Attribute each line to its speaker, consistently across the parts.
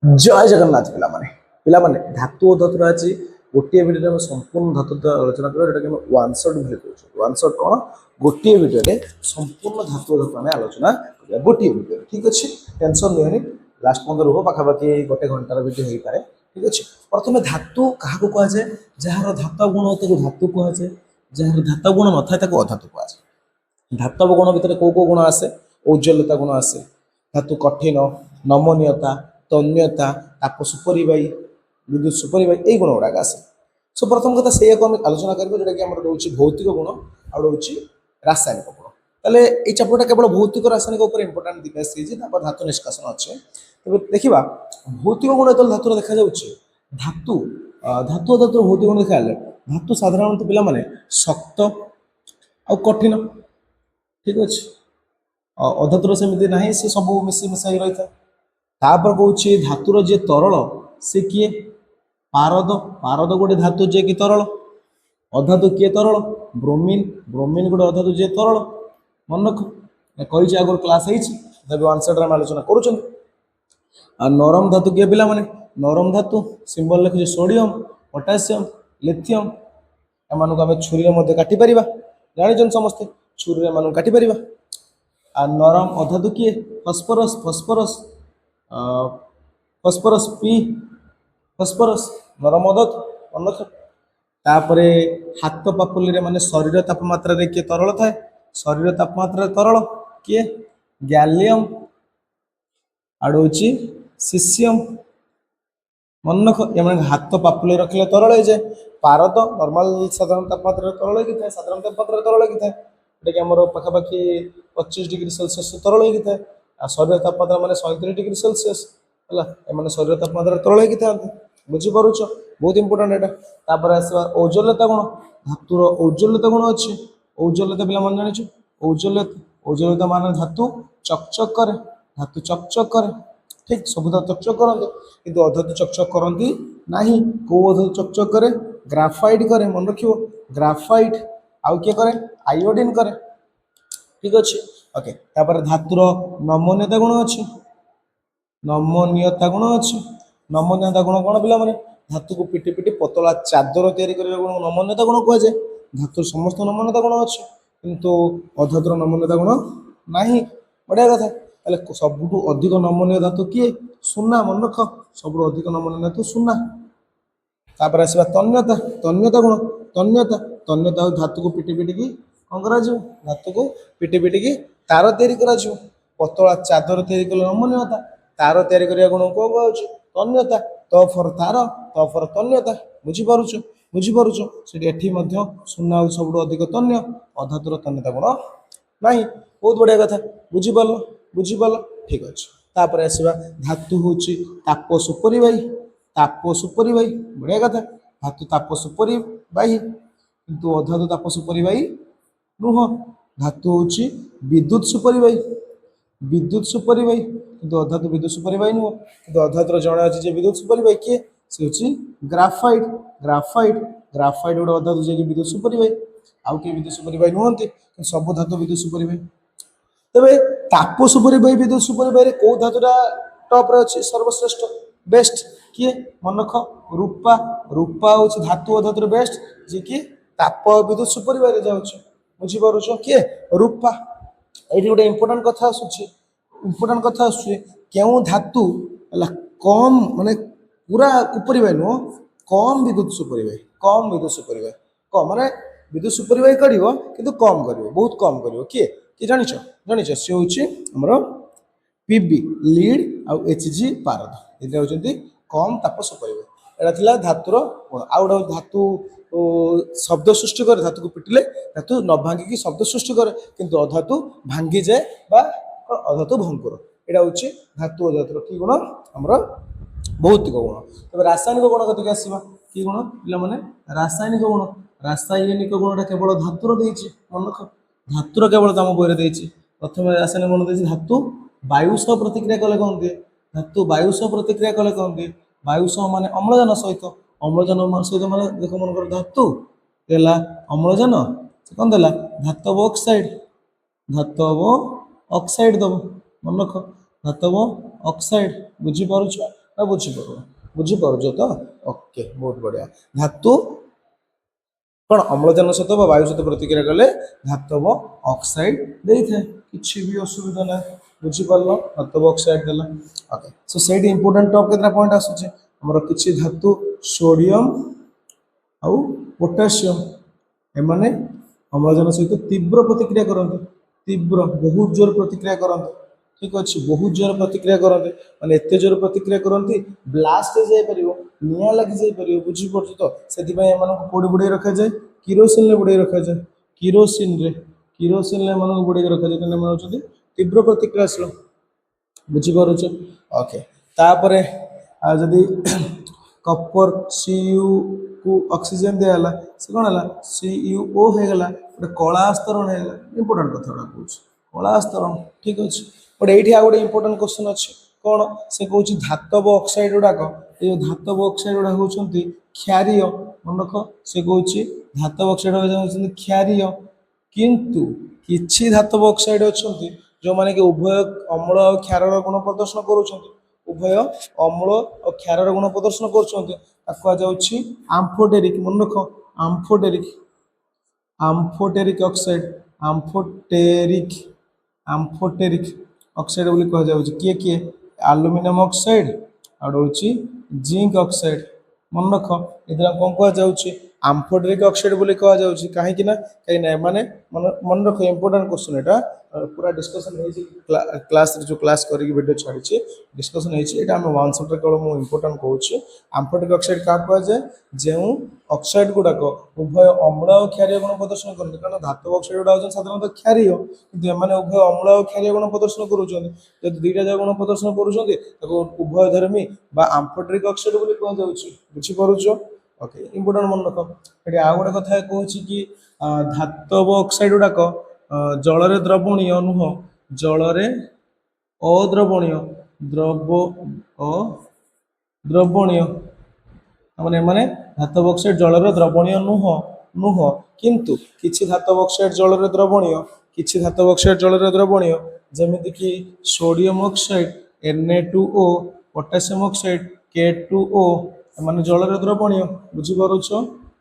Speaker 1: जय जगन्नाथ पिलामाने धातु और धातु आज गोटे भिडियो में संपूर्ण धातु आलोचना करें वन शॉट भी कहते वन शॉट कौन गोटे भिडियो में संपूर्ण धातु धातु आम आलोचना गोटे भिडियो ठीक अच्छे टेंशन नहीं लास्ट पॉइंट रुह पाखापाखि गोटे घंटार भिडियो हो पाए ठीक अच्छे प्रथम धातु क्या कहुए जार धातव गुण धातु कहुए जार धातव गुण न था अधातु कहुए धातव गुण भितर कौ कौ गुण आसे औज्ज्वल्यता गुण आसे धातु कठिन नमनीयता तन्यता ताप सुपरिवाही विद्युत सुपरिवाही यही गुण गुड़ाक आसे सो प्रथम कथा से आलोचना करेंगे जोटा कि रोचे भौतिक गुण आउ रोचे रासायनिक गुण ताले ये चैप्टरटा केवल भौतिक रासायनिक उपर इंपोर्टेंट दिखाई धातु निष्कासन अच्छे तेज देखा भौतिक गुण जो धातुर देखा धातु धातु धातुर भौतिक गुण देखा धातु साधारणतः पिला माने शक्त आ कठिन ठीक अच्छे अधातुर सेमती ना सी सब मिसी मिसाई रही था तापर कौच धातुर जे तरल से किए पारद पारद गोटे धातु जे कि तरल अधातु किए तरल ब्रोमीन ब्रोमीन गोटे अधातु जे तरल मन रख कही आगर क्लास आंसर आलोचना कर नरम धातु किए पिला माने नरम धातु सिंबल लिखुचे सोडियम पोटासियम लिथियम एम आम छुरी काटिपर जान समस्ते छुरी एम काटिपर आ नरम अधातु किए phosphorus phosphorus phosphorus P phosphorus नरम अधातु मन रख तापरे हाथ पापुली माने शरीर तापमात्रा रे किए तरल थाए शरीर तापमात्रा तरल किए गैलियम आड़ सीसियम मन रख ये हाथ पापुली रखिले तरल हो जाए पारद नॉर्मल साधारण तापमात्रा तरल होता है साधारण तापमात्रा तरल होता है जोटा कि आम पाखापाखि 25 डिग्री सेल्सियस तरल होता है आ शरीर तापमात्रा माने 37 डिग्री सेल्सियस है शरीर तापमात्रा तरल होता बुझीपार बहुत इंपोर्टेंट यहाँ आसवा औज्ज्वल्यता गुण धातुर औज्ज्वल्यता गुण अच्छे औज्ज्वल्यता पिला मन जानी औज्ज्वल्यता औज्ज्वल्यता मान धातु चकचक करे धातु चकचक करे ठीक सब धातु चकचक करते किंतु अधातु चकचक करती ना कौ अधातु चकचक करे ग्राफाइट करे मन रख ग्राफाइट आउ किए करे आयोडीन करे ठीक अच्छे ओके तापर धातुर नमनीयता गुण अच्छे नमनीयता गुण अच्छे नमनीयता गुण कौन पिला माने धातु को पिटी पिटी पतला चादर तैयारी करने गुण नमनीयता गुण कहुए धातु समस्त नमनीयता गुण अच्छे किंतु अधातुर नमनीयता गुण ना बढ़िया कथा सबुठू अधिक नमनीय धातु किए सुना मन रख सबुठू अधिक नमनीय धातु सुना तापर आसवा तन्यता तन्यता गुण तन्यता तन्यता धातु को पिटी पिटी की कौन कर धातु को पिटी पिटी की तार तैयारी कर पतला चादर तैयारी कले नमनीयता तार तैयारी करने गुण कौन कहुचे तन्यता त फर तार त फर तन्यता बुझीपार से सुना सब अधिक तन्य अधातुर तन्यता गुण ना बहुत बढ़िया कथा बुझीपाल ठीक अच्छे तापर आसवा धातु हूँ ताप सुपरिवाही बढ़िया कथा धातु ताप सुपरिवाही किंतु अधातु ताप सुपरिवाही नुह धातु हूँ विद्युत सुपरिवाही किंतु अधातु विद्युत सुपरिवाही नुह कि अधातुर जड़े अच्छे विद्युत सुपरिवाही किए सी हूँ ग्राफाइट ग्राफाइट ग्राफाइट गोटे अधातु जे विद्युत सुपरिवाही आउ किए विद्युत सुपरिवाही नुहति सब धातु विद्युत सुपरिवाही तेरे ताप सुपरिवाही विद्युत सुपरिवाही कौ धातुटा टॉप रे अच्छे सर्वश्रेष्ठ बेस्ट किए मन रख रूपा रूपा हूँ धातु अधातुर बेस्ट जी कि ताप विद्युत सुपरिवाही जाऊँच बुझीपार किए रूपा ये गोटे इंपोर्टेंट कथा इंपोर्टेंट कथा क्यों धातु कम माने पूरा उपरिवाही नुह कम विद्युत सुपरिवाही कम माने विद्युत सुपरिवाही कर कि कम कर बहुत कम कर किए जानिच सी हूँ आमर पीबी लीड आउ एचजी पारद ये होती कम ताप सुपरिवाही एटा धातुर गुण आउ गोटे धातु शब्द सृष्टि करे धातु को पिटिले धातु न भांगिकी शब्द सृष्टि करे किंतु अधातु भांगी जाए अधातु भंकुर यहाँ हूँ धातु अधातुर कि गुण आमर भौतिक गुण तब रासायनिक गुण कति आसवा कि गुण पे रासायनिक गुणटा केवल धातुर देती मन रख धातुर केवल आम बहरे देती प्रथम रासायनिक गुण देती धातु वायु सह प्रतिक्रिया कले कौन दिए धातु वायु सह प्रतिक्रिया कले कौन दिए वायु सह माने अम्लजान सहित सहित माने देख मन कर धातु देला अम्लजान से कौन देला धातव ऑक्साइड दब मन रख धातव ऑक्साइड बुझीपार ना बुझीपार तो ओके बहुत बढ़िया धातु कौन अम्लजान सहित वायु सहित प्रतिक्रिया कले धातव ऑक्साइड दे था किसी भी असुविधा ना बुझीपार धातव ऑक्साइड देला okay so set important top केतना पॉइंट आसुचे हमर किछि धातु सोडियम आउ पोटेशियम एमाने अम्लजान सहित तीव्र प्रतिक्रिया करते तीव्र बहुत जोर प्रतिक्रिया करते ठीक अच्छे बहुत जोर प्रतिक्रिया करते माने एते जोर प्रतिक्रिया करती ब्लास्ट हो जापर निआं लगी जापर बुझीपार तो से कौड़ी बुड़े रखा जाए किरोसिन रे बुड़े रखा जाए किरोसिन रे बुड़े रखा जाए कहीं तीव्र प्रतिक्रियाशील बुझीपारुच ओके तापर जदि कपर सीयू को ऑक्सीजन दिगला से कौन है सीयू ओ होगला गोटे कला स्तरण होगा इंपोर्टाट कथा कहूँ कला स्तरण ठीक अच्छे बट ये गोटे इंपोर्टाट क्वेश्चन अच्छे कौन से कौन धातव ऑक्साइड गुड़ाक ये धातव ऑक्साइड गुड़ा होती क्षारीय मन रख से कौन धातव ऑक्साइड होती क्षारीय किंतु किछि धातव ऑक्साइड अच्छा जो मैंने कि उभय अम्ल और क्षार गुण प्रदर्शन करुँच उभय अम्ल और क्षार गुण प्रदर्शन करुँच आम्फोटेरिक मन रख आम्फोटेरिक आम्फोटेरिक ऑक्साइड आम्फोटेरिक आम्फोटेरिक ऑक्साइड बोली कह जाउछि किए किए एल्युमिनियम ऑक्साइड और होछि जिंक ऑक्साइड मन रख इधर कौन कह जाउछि आम्फोटेरिक ऑक्साइड बोली कह जाउछि काहे ना माने मन रख इंपोर्टेंट क्वेश्चन एटा पूरा डिस्कशन क्लास जो क्लास करी वीडियो छाड़ी डिस्कशन होता आम वन शॉट केवल मुझे इंपोर्टाट कहूँ आम्फोटिक ऑक्साइड क्या कहुए जो ऑक्साइड गुड़ाक उभय अम्ल और क्षारीय गुण प्रदर्शन करते कारण धातु ऑक्साइड गुड़ा होती साधारणतः क्षारीय कि उभय अम्ल और क्षारीय गुण प्रदर्शन करुँच दुईटा जगह गुण प्रदर्शन करुँच उभय धर्मी आम्फोटेरिक ऑक्साइड बोली कहुँ बुझीपारुच ओके इंपोर्टाट मन रख ये आउ गोटे कथा कहूँ कि धातव ऑक्साइड गुड़ाक जल द्रवणीय नुह जल अद्रवणीय द्रवणीय माने धातव ऑक्साइड जल द्रवणीय नुह किंतु किछि धातव ऑक्साइड जल द्रवणीय किछि धातव ऑक्साइड जल द्रवणीय जमिति कि sodium oxide Na2O potassium oxide K2O माने जल द्रवणीय बुझीपारुछ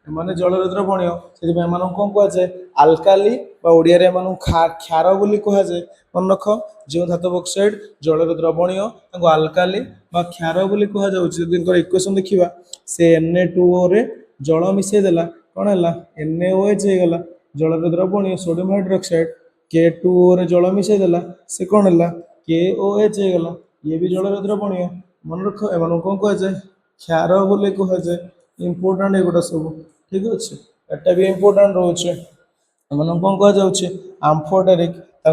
Speaker 1: एमाने जल द्रवणीय से कौन कहुए आल्काली ओडिया क्षार बोली कहुए मन रख जो धातव ऑक्साइड जल द्रवणीय आल्काली क्षार बोली कहुए इक्वेशन देखा से Na2O रे जल मिसेदेला कौन है NaOH होगला जल द्रवणीय सोडियम हाइड्रोक्साइड K2O रे जल मिसेदेला से कौन है KOH होगला ये भी जल द्रवणीय मन रख एम कौन कहुए क्षार बोली कहुए इंपोर्टाट एगुटा सब ठीक अच्छे एटा भी इंपोर्टाट रोचे कौन कहुए आम्फोटेरिक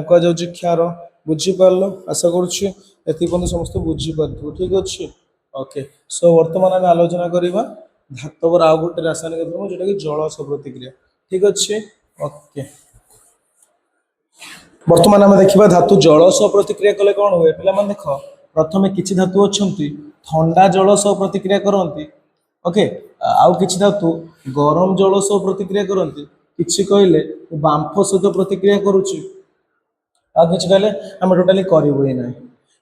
Speaker 1: कहुए क्षार बुझीपार आशा करुँच समस्त बुझीपार ठीक अच्छे ओके सो वर्तमान आम आलोचना करवा धातवर आउ गोटे रासायनिक द्रव्य जोटा कि जल सह प्रतिक्रिया ठीक अच्छे ओके वर्तमान आम देखा धातु जल सह प्रतिक्रिया कले कौन हुए पे देख प्रथम किसी धातु अच्छा ठंडा जल सह प्रतिक्रिया करती ओके आउ किछि धातु गरम जल सह प्रतिक्रिया करती किछि कहले बांफ सहित प्रतिक्रिया करुच्ची आ किछि कहले आम टोटाली करिबु ही नाही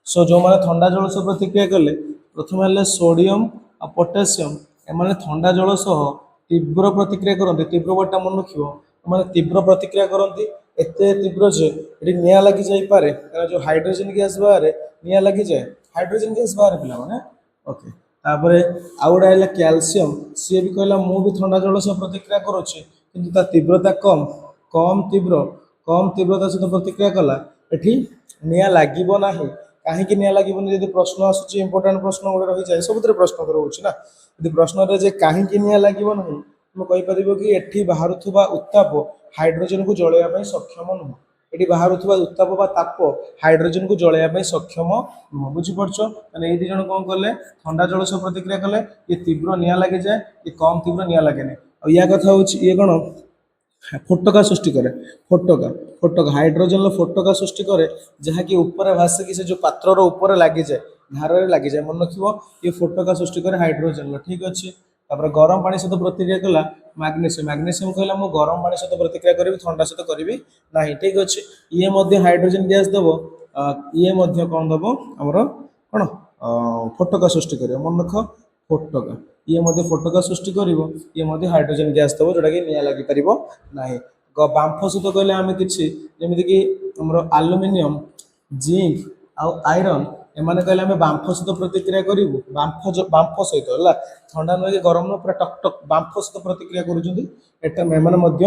Speaker 1: सो जो माने ठंडा जल सह प्रतिक्रिया कले प्रथम हेले सोडियम आ पोटेशियम एमाने ठंडा जल सह तीव्र प्रतिक्रिया करते तीव्र वर्डटा मन रखिबो माने तीव्र प्रतिक्रिया करती एते तीव्र जे एटी निया लगी जाई पारे जो हाइड्रोजन गैस बाहर निया लगी जाए हाइड्रोजन गैस बाहर पिला माने ओके तापरे आउ गोटे है कैल्शियम सी भी कहला मु भी ठंडा जल सह प्रतिक्रिया करुच्छे किंतु ता तीव्रता कम कम तीव्रता सहित प्रतिक्रिया कला एठी निया लागिबो नाही कहीं निया लागिबोनी यदि प्रश्न आसुची इंपोर्टेंट प्रश्न गोटे रही जाए सबुतरे प्रश्न रोचे ना यदि प्रश्न रे कहीं निया लागिबो नाही तुम कहि परिबो कि एठी बाहरुथुबा उत्ताप हाइड्रोजन को जळेया पई सक्षम नुह एटी बाहरुथुबा उत्ताप बा ताप हाइड्रोजन को जळेया पई सक्षम नुह बुझी पड़छो माने ए दी जण कोन करले ठंडा जल सह प्रतिक्रिया कले ये तीव्र निया लागे जाए ये कम तीव्र निया लागे नै और या कथा होची ये कोन फोटका सृष्टि करे फोटका हाइड्रोजन फोटका सृष्टि करे जहाँ कि ऊपर भासे कि से जो पात्र रो ऊपर लगी जाए धार रे लगी जाए मन रखिबो ये फोटका सृष्टि करे हाइड्रोजन ठीक अच्छे तापर गरम पानी सहित प्रतिक्रिया कला मैग्नीशियम कहला मु गरम पानी सहित प्रतिक्रिया करी ठंडा सहित करी नहीं ठीक अच्छे ये हाइड्रोजन गैस दब ये कौन दब आमर कौन ଫୋଟକା ସୃଷ୍ଟି କରିବ। ମନେ ରଖ ଫୋଟକା, ଇଏ ମଧ୍ୟ ଫୋଟକା ସୃଷ୍ଟି କରିବ, ଇଏ ମଧ୍ୟ ହାଇଡ୍ରୋଜେନ ଗ୍ୟାସ୍ ଦେବ ଯୋଉଟାକି ନିଆଁ ଲାଗିପାରିବ ନାହିଁ। ବାମ୍ଫ ସହିତ କହିଲେ ଆମେ କିଛି ଯେମିତିକି ଆମର ଆଲୁମିନିୟମ, ଜିଙ୍କ ଆଉ ଆଇରନ୍, ଏମାନେ କହିଲେ ଆମେ ବାମ୍ଫ ସହିତ ପ୍ରତିକ୍ରିୟା କରିବୁ। ବାମ୍ଫ ସହିତ ହେଲା, ଥଣ୍ଡା ନୁହେଁ କି ଗରମ ନୁହେଁ, ପୁରା ଟକ୍ ଟକ୍ ବାମ୍ଫ ସହିତ ପ୍ରତିକ୍ରିୟା କରୁଛନ୍ତି। ଏମାନେ ମଧ୍ୟ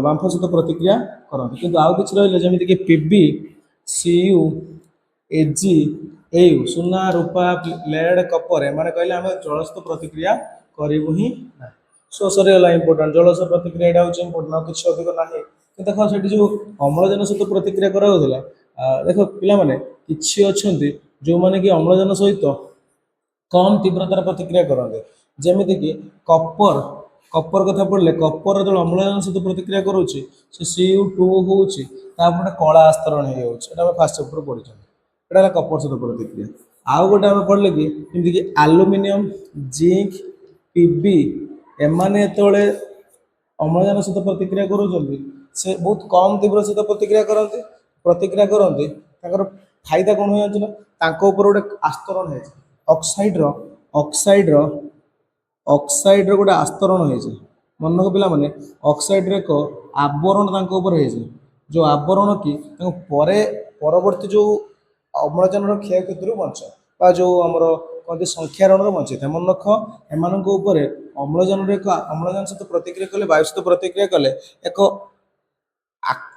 Speaker 1: ବାମ୍ଫ ସହିତ ପ୍ରତିକ୍ରିୟା କରନ୍ତି। କିନ୍ତୁ ଆଉ କିଛି ରହିଲେ ଯେମିତିକି ପିବି, ସିୟୁ, ଏଜି, ଏୟୁ, ସୁନା, ରୂପା, ଲେଡ୍, କପର, ଏମାନେ କହିଲେ ଆମେ ଜଳ ସହିତ ପ୍ରତିକ୍ରିୟା କରିବୁ ହିଁ ନାହିଁ। ସୋ ସରିଗଲା ଇମ୍ପୋର୍ଟାଣ୍ଟ, ଜଳ ସହ ପ୍ରତିକ୍ରିୟା ଏଇଟା ହେଉଛି ଇମ୍ପୋର୍ଟାଣ୍ଟ, ଆଉ କିଛି ଅଧିକ ନାହିଁ। କିନ୍ତୁ ଦେଖ ସେଠି ଯୋଉ ଅମ୍ଳଜାନ ସହିତ ପ୍ରତିକ୍ରିୟା କରାଯାଉଥିଲା, ଦେଖ ପିଲାମାନେ କିଛି ଅଛନ୍ତି ଯୋଉମାନେ କି ଅମ୍ଳଜାନ ସହିତ କମ୍ ତୀବ୍ରତାର ପ୍ରତିକ୍ରିୟା କରନ୍ତି। ଯେମିତିକି କପର, କପର କଥା ପଡ଼ିଲେ କପର ଯେତେବେଳେ ଅମ୍ଳଜାନ ସହିତ ପ୍ରତିକ୍ରିୟା କରୁଛି ସେ Cu2 ହେଉଛି ତାପରେ ଗୋଟେ କଳା ଆସ୍ତରଣ ହେଇଯାଉଛି। ଏଟା ଆମେ ଫାଷ୍ଟ ଚାପ୍ଟର ପଢ଼ିଛନ୍ତି। ଏଟା ହେଲା କପର ସହିତ ପ୍ରତିକ୍ରିୟା। ଆଉ ଗୋଟେ ଆମେ ପଢ଼ିଲେ କି ଯେମିତିକି ଆଲୁମିନିୟମ, ଜିଙ୍କ, ପିବି, ଏମାନେ ଯେତେବେଳେ ଅମ୍ଳଜାନ ସହିତ ପ୍ରତିକ୍ରିୟା କରୁଛନ୍ତି ସେ ବହୁତ କମ୍ ତୀବ୍ର ସହିତ ପ୍ରତିକ୍ରିୟା କରନ୍ତି। ତାଙ୍କର ଫାଇଦା କ'ଣ ହେଉଛି ନା ତାଙ୍କ ଉପରେ ଗୋଟେ ଆସ୍ତରଣ ହେଇଛି, ଅକ୍ସାଇଡ୍ର ଅକ୍ସାଇଡ୍ର ଅକ୍ସାଇଡ୍ର ଗୋଟେ ଆସ୍ତରଣ ହେଇଛି। ମନେ ରଖ ପିଲାମାନେ, ଅକ୍ସାଇଡ୍ର ଏକ ଆବରଣ ତାଙ୍କ ଉପରେ ହେଇଛି, ଯେଉଁ ଆବରଣ କି ତାଙ୍କୁ ପରବର୍ତ୍ତୀ ଯେଉଁ ଅମ୍ଳଜାନର କ୍ଷୟକ୍ଷତିରୁ ବଞ୍ଚାଏ ବା ଯେଉଁ ଆମର କହନ୍ତି ସଂଖ୍ୟାରଣରୁ ବଞ୍ଚେଇଥାଏ। ମନେ ରଖ ଏମାନଙ୍କ ଉପରେ ଅମ୍ଳଜାନ ସହିତ ପ୍ରତିକ୍ରିୟା କଲେ, ବାୟୁ ସହିତ ପ୍ରତିକ୍ରିୟା କଲେ ଏକ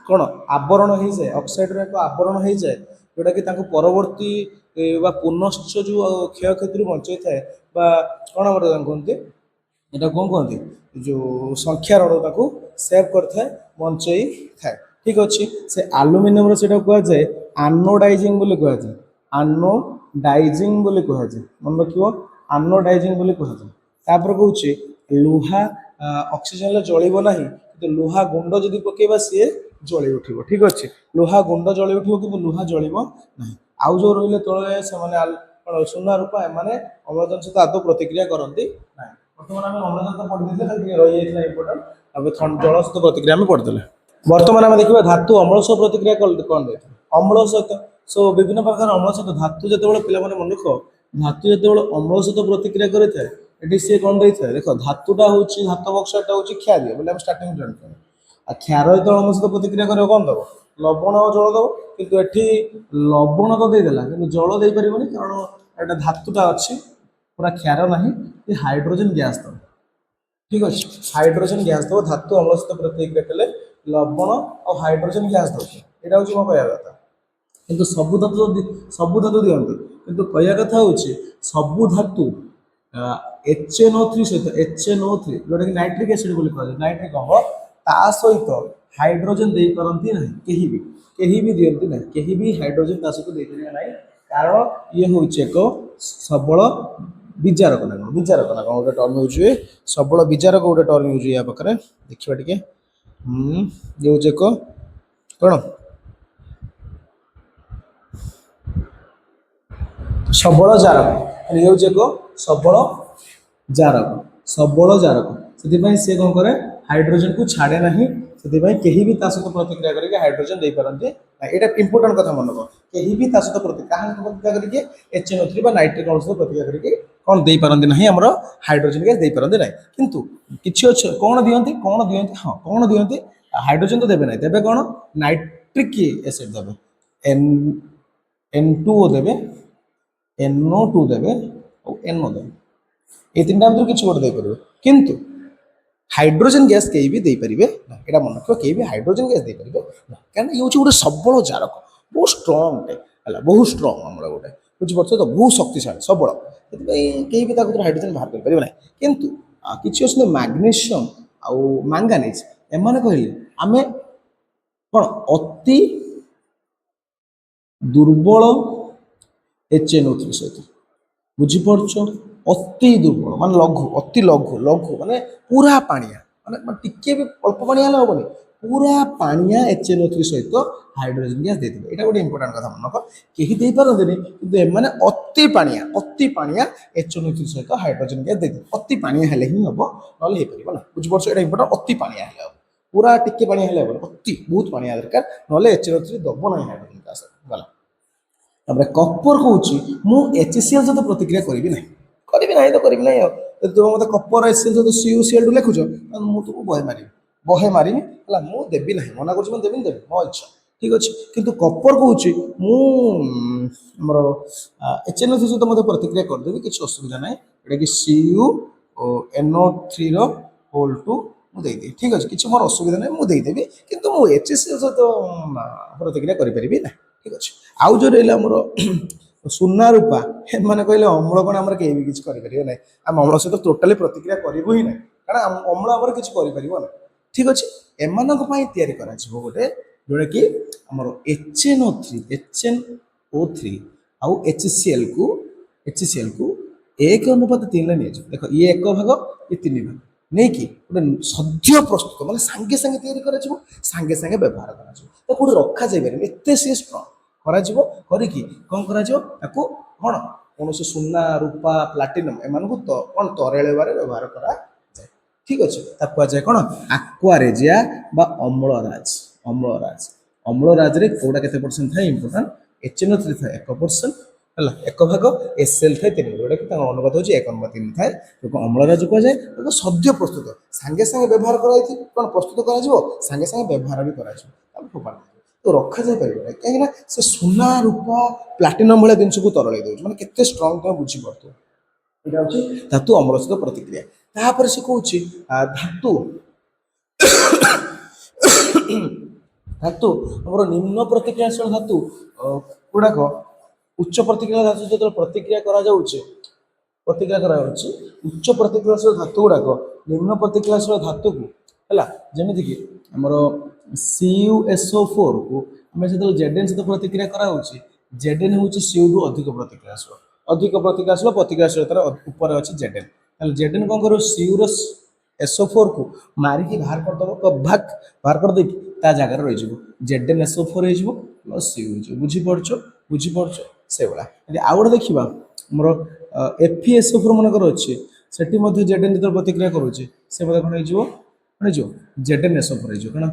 Speaker 1: କ'ଣ ଆବରଣ ହେଇଯାଏ, ଅକ୍ସାଇଡ୍ର ଏକ ଆବରଣ ହେଇଯାଏ ଯେଉଁଟାକି ତାଙ୍କୁ ପରବର୍ତ୍ତୀ ବା ପୁନଶ୍ଚ ଯେଉଁ କ୍ଷୟକ୍ଷତିରୁ ବଞ୍ଚେଇଥାଏ ବା କ'ଣ ଆମର ତାଙ୍କୁ କୁହନ୍ତି, ଏଟା କ'ଣ କୁହନ୍ତି, ଯେଉଁ ସଂଖ୍ୟାରଣ ତାକୁ ସେଭ୍ କରିଥାଏ, ବଞ୍ଚେଇଥାଏ। ଠିକ୍ ଅଛି। ସେ ଆଲୁମିନିୟମର ସେଇଟା କୁହାଯାଏ ଆନୋଡାଇଜିଂ ବୋଲି କୁହାଯାଏ। ଆନୋଡାଇଜିଂ ବୋଲି କୁହାଯାଏ। ମନେ ରଖିବ, ଆନୋଡାଇଜିଂ ବୋଲି କୁହାଯାଏ। ତାପରେ କହୁଛି ଲୁହା ଅକ୍ସିଜେନରେ ଜଳିବ ନାହିଁ, କିନ୍ତୁ ଲୁହା ଗୁଣ୍ଡ ଯଦି ପକେଇବା ସିଏ ଜଳି ଉଠିବ। ଠିକ୍ ଅଛି। ଲୁହା ଗୁଣ୍ଡ ଜଳି ଉଠିବ କିନ୍ତୁ ଲୁହା ଜଳିବ ନାହିଁ। ଆଉ ଯେଉଁ ରହିଲେ ତଳେ ସେମାନେ ସୁନା, ରୂପା, ଏମାନେ ଅମ୍ଳଜାନ ସହିତ ଆଦୌ ପ୍ରତିକ୍ରିୟା କରନ୍ତି ନାହିଁ। ବର୍ତ୍ତମାନ ଆମେ ଅମ୍ଳଜାନ ପଢ଼ିଦେଲେ, ତାକୁ ଟିକେ ରହିଯାଇଥିଲା ଇମ୍ପୋର୍ଟାଣ୍ଟ। ଏବେ ଜଳ ସହିତ ପ୍ରତିକ୍ରିୟା ଆମେ ପଢ଼ିଦେଲେ। ବର୍ତ୍ତମାନ ଆମେ ଦେଖିବା ଧାତୁ ଅମ୍ଳ ସହ ପ୍ରତିକ୍ରିୟା କ'ଣ ଦେଇଥାଏ। ଅମ୍ଳ ସହିତ ବିଭିନ୍ନ ପ୍ରକାର ଅମ୍ଳ ସହିତ ଧାତୁ ଯେତେବେଳେ ପିଲାମାନେ ମନେ ରଖ, ଧାତୁ ଯେତେବେଳେ ଅମ୍ଳ ସହିତ ପ୍ରତିକ୍ରିୟା କରିଥାଏ ଏଠି ସିଏ କ'ଣ ଦେଇଥାଏ। ଦେଖ ଧାତୁଟା ହେଉଛି, ଧାତବ ଅକ୍ସାଇଡ୍ଟା ହେଉଛି କ୍ଷାରୀୟ ବୋଲି ଆମେ ଷ୍ଟାର୍ଟିଂ ଜାଣିଥାଉ। ଆଉ କ୍ଷାର ଯେତେବେଳେ ଅମ୍ଳ ସହିତ ପ୍ରତିକ୍ରିୟା କରିବ କ'ଣ ଦେବ, ଲବଣ ଆଉ ଜଳ ଦେବ। କିନ୍ତୁ ଏଠି ଲବଣ ତ ଦେଇଦେଲା କିନ୍ତୁ ଜଳ ଦେଇପାରିବନି, କାରଣ ଏଟା ଧାତୁଟା ଅଛି, ପୁରା କ୍ଷାର ନାହିଁ, ଏ ହାଇଡ୍ରୋଜେନ ଗ୍ୟାସ୍ ଦେବ। ଠିକ୍ ଅଛି। ହାଇଡ୍ରୋଜେନ ଗ୍ୟାସ୍ ଦେବ। ଧାତୁ ଅମ୍ଳ ସହିତ ପ୍ରତିକ୍ରିୟା କଲେ ଲବଣ ଆଉ ହାଇଡ୍ରୋଜେନ ଗ୍ୟାସ୍ ଦେବ। ଏଇଟା ହେଉଛି ମୋ କହିବା କଥା। କିନ୍ତୁ ସବୁ ଧାତୁ ଦିଅନ୍ତି, କିନ୍ତୁ କହିବା କଥା ହେଉଛି ସବୁ ଧାତୁ HNO3 ସହିତ, HNO3 ଯେଉଁଟାକି ନାଇଟ୍ରିକ୍ ଏସିଡ୍ ବୋଲି କୁହାଯାଏ, ନାଇଟ୍ରିକ୍ ଅମ୍ଳ, ତା ସହିତ ହାଇଡ୍ରୋଜେନ ଦେଇପାରନ୍ତି ନାହିଁ। କେହି ବି ଦିଅନ୍ତି ନାହିଁ, କେହି ବି ହାଇଡ୍ରୋଜେନ ତା ସହିତ ଦେଇପାରିବେ ନାହିଁ, କାରଣ ଇଏ ହେଉଛି ଏକ ସବଳ ବିଜାରକ ନା କ'ଣ, ଗୋଟେ ଟର୍ମ ୟୁଜ୍ ହୁଏ, ସବଳ ବିଜାରକ ଗୋଟେ ଟର୍ମ ୟୁଜ୍ ହୁଏ ୟା ପାଖରେ। ଦେଖିବା ଟିକେ, ଇଏ ହେଉଛି ଏକ କ'ଣ ସବଳ ଜାରକ, ଇଏ ହେଉଛି ଏକ ସବଳ ଜାରକ। ସେଥିପାଇଁ ସେ କ'ଣ କରେ, ହାଇଡ୍ରୋଜେନକୁ ଛାଡ଼େ ନାହିଁ। ସେଥିପାଇଁ କେହି ବି ତା ସହିତ ପ୍ରତିକ୍ରିୟା କରିକି ହାଇଡ୍ରୋଜେନ ଦେଇପାରନ୍ତି ନାହିଁ। ଏଇଟା ଇମ୍ପୋର୍ଟାଣ୍ଟ କଥା ମନେ ରଖ। କେହି ବି ତା ସହିତ କାହା ସହିତ ପ୍ରତିକ୍ରିୟା କରିକି HNO3 ବା ନାଇଟ୍ରିକ୍ ଅମ୍ଳ ସହିତ ପ୍ରତିକ୍ରିୟା କରିକି କ'ଣ ଦେଇପାରନ୍ତି ନାହିଁ, ଆମର ହାଇଡ୍ରୋଜେନ ଗ୍ୟାସ୍ ଦେଇପାରନ୍ତି ନାହିଁ। କିନ୍ତୁ କିଛି ଅଛି କ'ଣ ଦିଅନ୍ତି, ହଁ କ'ଣ ଦିଅନ୍ତି, ହାଇଡ୍ରୋଜେନ ତ ଦେବେ ନାହିଁ, ଦେବେ କ'ଣ, ନାଇଟ୍ରିକ୍ ଏସିଡ୍ ଦେବେ, N2O ଦେବେ, NO2 ଦେବେ ଆଉ NO ଦେବେ। এই তিনটা ভিতରୁ କିଛି ଗୋଟେ ଦେଇପାରିବେ। କିନ୍ତୁ ହାଇଡ୍ରୋଜେନ ଗ୍ୟାସ୍ କେହି ବି ଦେଇପାରିବେ ନା। ଏଇଟା ମନେ ରଖିବ, କେହି ବି ହାଇଡ୍ରୋଜେନ ଗ୍ୟାସ୍ ଦେଇପାରିବେ ନା, କାରଣ ଇଏ ହେଉଛି ଗୋଟେ ସବଳ ଜାରକ, ବହୁତ ଷ୍ଟ୍ରଙ୍ଗଟେ ହେଲା, ବହୁତ ଷ୍ଟ୍ରଙ୍ଗ ଆମର ଗୋଟେ, ବୁଝିପାରୁଛ ତ, ବହୁତ ଶକ୍ତିଶାଳୀ, ସବଳ। ସେଥିପାଇଁ କେହି ବି ତା ଭିତରୁ ହାଇଡ୍ରୋଜେନ ବାହାର କରିପାରିବେ ନାହିଁ। କିନ୍ତୁ କିଛି ଅଛନ୍ତି ମାଗ୍ନେସିୟମ ଆଉ ମାଙ୍ଗାନିଜ, ଏମାନେ କହିଲେ ଆମେ କ'ଣ ଅତି ଦୁର୍ବଳ HNO3 ସହିତ, ବୁଝିପାରୁଛ, ଅତି ଦୁର୍ବଳ ମାନେ ଲଘୁ, ଅତି ଲଘୁ ମାନେ ପୁରା ପାଣିଆ, ମାନେ ଟିକେ ବି ଅଳ୍ପ ପାଣିଆ ହେଲେ ହେବନି, ପୁରା ପାଣିଆ HNO3 ସହିତ ହାଇଡ୍ରୋଜେନ ଗ୍ୟାସ୍ ଦେଇଦେବେ। ଏଇଟା ଗୋଟେ ଇମ୍ପୋର୍ଟାଣ୍ଟ କଥା ମନେ ରଖ। କେହି ଦେଇପାରନ୍ତିନି, କିନ୍ତୁ ଏମାନେ ଅତି ପାଣିଆ HNO3 ସହିତ ହାଇଡ୍ରୋଜେନ ଗ୍ୟାସ୍ ଦେଇଦେବେ। ଅତି ପାଣିଆ ହେଲେ ହିଁ ହେବ, ନହେଲେ ହେଇପାରିବ ନା, ବୁଝିପାରୁଛ। ଏଇଟା ଇମ୍ପୋର୍ଟାଣ୍ଟ, ଅତି ପାଣିଆ ହେଲେ ହେବ, ପୁରା ଟିକେ ପାଣିଆ ହେଲେ ହେବନି, ଅତି ବହୁତ ପାଣିଆ ଦରକାର, ନହେଲେ HNO3 ଦେବ ନାହିଁ ହାଇଡ୍ରୋଜେନ ଗ୍ୟାସ୍। ଗଲା। ତାପରେ କପର କହୁଛି ମୁଁ HCl ସହିତ ପ୍ରତିକ୍ରିୟା କରିବି ନାହିଁ ଆଉ ଯଦି ତୁମେ ମୋତେ କପର HCl ସହିତ CuCl2 ଲେଖୁଛ ତାହେଲେ ମୁଁ ତୁମକୁ ବହେ ମାରିବି ହେଲା ମୁଁ ଦେବି ନାହିଁ ମନା କରୁଛି ମୁଁ ଦେବିନି ଦେବି ମୋ ଇଚ୍ଛା ଠିକ ଅଛି କିନ୍ତୁ କପର କହୁଛି ମୁଁ ଆମର HNO3 ସହିତ ମୋତେ ପ୍ରତିକ୍ରିୟା କରିଦେବି କିଛି ଅସୁବିଧା ନାହିଁ ଏଟାକି CuNO3 ର ହୋଲ୍ ଟୁ ମୁଁ ଦେଇଦେବି ଠିକ ଅଛି କିଛି ମୋର ଅସୁବିଧା ନାହିଁ ମୁଁ ଦେଇଦେବି କିନ୍ତୁ ମୁଁ HCl ସହିତ ପ୍ରତିକ୍ରିୟା କରିପାରିବି ନାହିଁ ଠିକ ଅଛି ଆଉ ଯୋଉ ରହିଲା ଆମର ସୁନା ରୂପା ଏମାନେ କହିଲେ ଅମ୍ଳ କଣ ଆମର କେହି ବି କିଛି କରିପାରିବେ ନାହିଁ ଆମେ ଅମ୍ଳ ସହିତ ଟୋଟାଲି ପ୍ରତିକ୍ରିୟା କରିବୁ ହିଁ ନାହିଁ କାରଣ ଅମ୍ଳ ଆମର କିଛି କରିପାରିବ ନାହିଁ ଠିକ ଅଛି ଏମାନଙ୍କ ପାଇଁ ତିଆରି କରାଯିବ ଗୋଟେ ଯୋଉଟା କି ଆମର HNO3 ଆଉ HCl କୁ 1:3 ନିଆଯିବ ଦେଖ ଇଏ 1 ଭାଗ ଇଏ 3 ଭାଗ ନେଇକି ଗୋଟେ ସଦ୍ୟ ପ୍ରସ୍ତୁତ ମାନେ ସାଙ୍ଗେ ସାଙ୍ଗେ ତିଆରି କରାଯିବ ସାଙ୍ଗେ ସାଙ୍ଗେ ବ୍ୟବହାର କରାଯିବ ତାକୁ ଗୋଟେ ରଖାଯାଇପାରିବନି ଏତେ ସିଏ ଷ୍ଟ୍ରଙ୍ଗ କରାଯିବ କରିକି କ'ଣ କରାଯିବ ତାକୁ କ'ଣ କୌଣସି ସୁନା ରୂପା ପ୍ଲାଟିନମ ଏମାନଙ୍କୁ କ'ଣ ତରଳେଇବାରେ ବ୍ୟବହାର କରାଯାଏ ଠିକ ଅଛି ତାକୁ କୁହାଯାଏ କ'ଣ ଆକ୍ୱାରେଜିଆ ବା ଅମ୍ଳରାଜରେ କୋଉଟା କେତେ ପରସେଣ୍ଟ ଥାଏ ଇମ୍ପୋର୍ଟାଣ୍ଟ HNO3 ଥାଏ 1% ହେଲା 1 ଭାଗ SL ଥାଏ 3 ଯୋଉଟା କି ତାଙ୍କ ଅନୁପାତ ହେଉଛି 1:3 ଥାଏ ତାକୁ ଅମ୍ଳରାଜ କୁହାଯାଏ ତାକୁ ସଦ୍ୟ ପ୍ରସ୍ତୁତ ସାଙ୍ଗେ ସାଙ୍ଗେ ବ୍ୟବହାର କରାଯାଇଥିବ କ'ଣ ପ୍ରସ୍ତୁତ କରାଯିବ ସାଙ୍ଗେ ସାଙ୍ଗେ ବ୍ୟବହାର ବି କରାଯିବ ତାକୁ ଫୋପାଡ଼ି ତ ରଖାଯାଇପାରିବ ନାହିଁ କାହିଁକିନା ସେ ସୁନା ରୂପା ପ୍ଲାଟିନମ ଭଳିଆ ଜିନିଷକୁ ତରଳେଇ ଦେଉଛି ମାନେ କେତେ ଷ୍ଟ୍ରଙ୍ଗ ତମେ ବୁଝିପାରୁଥିବ ଏଇଟା ହେଉଛି ଧାତୁ ଅମ୍ଳ ସହିତ ପ୍ରତିକ୍ରିୟା ତାପରେ ସେ କହୁଛି ଧାତୁ ଧାତୁ ଆମର ନିମ୍ନ ପ୍ରତିକ୍ରିୟାଶୀଳ ଧାତୁ ଗୁଡ଼ାକ ଉଚ୍ଚ ପ୍ରତିକ୍ରିୟା ଧାତୁ ଯେତେବେଳେ ପ୍ରତିକ୍ରିୟା କରାଯାଉଛି ଉଚ୍ଚ ପ୍ରତିକ୍ରିୟାଶୀଳ ଧାତୁ ଗୁଡ଼ାକ ନିମ୍ନ ପ୍ରତିକ୍ରିୟାଶୀଳ ଧାତୁକୁ ହେଲା ଯେମିତିକି ଆମର CuSO4 କୁ ଆମେ ଯେତେବେଳେ Zn ସହିତ ପ୍ରତିକ୍ରିୟା କରାଯାଉଛି Zn ହେଉଛି Cu ରୁ ଅଧିକ ପ୍ରତିକ୍ରିୟାଶୀଳତାର ଉପରେ ଅଛି Zn ତାହେଲେ Zn କ'ଣ କରିବ Cu ର SO4 କୁ ମାରିକି ବାହାର କରିଦେବ ବାହାର କରିଦେଇକି ତା ଜାଗାରେ ରହିଯିବ ZnSO4 ହେଇଯିବ ପ୍ଲସ୍ Cu ହେଇଯିବ ବୁଝିପାରୁଛ ସେଇଭଳିଆ ଯଦି ଆଉ ଗୋଟେ ଦେଖିବା ଆମର FeSO4 ମନେକର ଅଛି ସେଠି ମଧ୍ୟ Zn ଯେତେବେଳେ ପ୍ରତିକ୍ରିୟା କରୁଛି ସେ ମଧ୍ୟ କ'ଣ ହେଇଯିବ ZnSO4 ହେଇଯିବ କାରଣ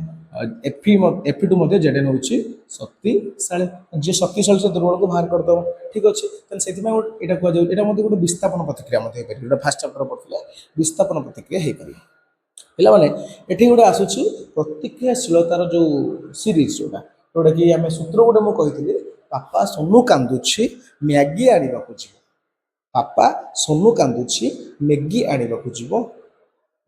Speaker 1: Fe2 ମଧ୍ୟ Zn ହେଉଛି ଶକ୍ତିଶାଳୀ ଯିଏ ଶକ୍ତିଶାଳୀ ସେ ଦୁର୍ବଳକୁ ବାହାର କରିଦେବ ଠିକ ଅଛି ତାହେଲେ ସେଥିପାଇଁ ଏଇଟା କୁହାଯାଉଛି ଏଇଟା ମଧ୍ୟ ଗୋଟେ ବିସ୍ଥାପନ ପ୍ରତିକ୍ରିୟା ମଧ୍ୟ ହେଇପାରିବ ଏଇଟା ଫାର୍ଷ୍ଟ ଚାପ୍ଟର ପଢ଼ିଥିଲେ ବିସ୍ଥାପନ ପ୍ରତିକ୍ରିୟା ହେଇପାରିବ ପିଲାମାନେ ଏଠି ଗୋଟେ ଆସୁଛି ପ୍ରତିକ୍ରିୟାଶୀଳତାର ଯୋଉ ସିରିଜ ଯୋଉଟା କି ଆମେ ସୂତ୍ର ଗୋଟେ ମୁଁ କହିଥିଲି ବାପା ସୋନୁ କାନ୍ଦୁଛି ମ୍ୟାଗି ଆଣିବାକୁ ଯିବ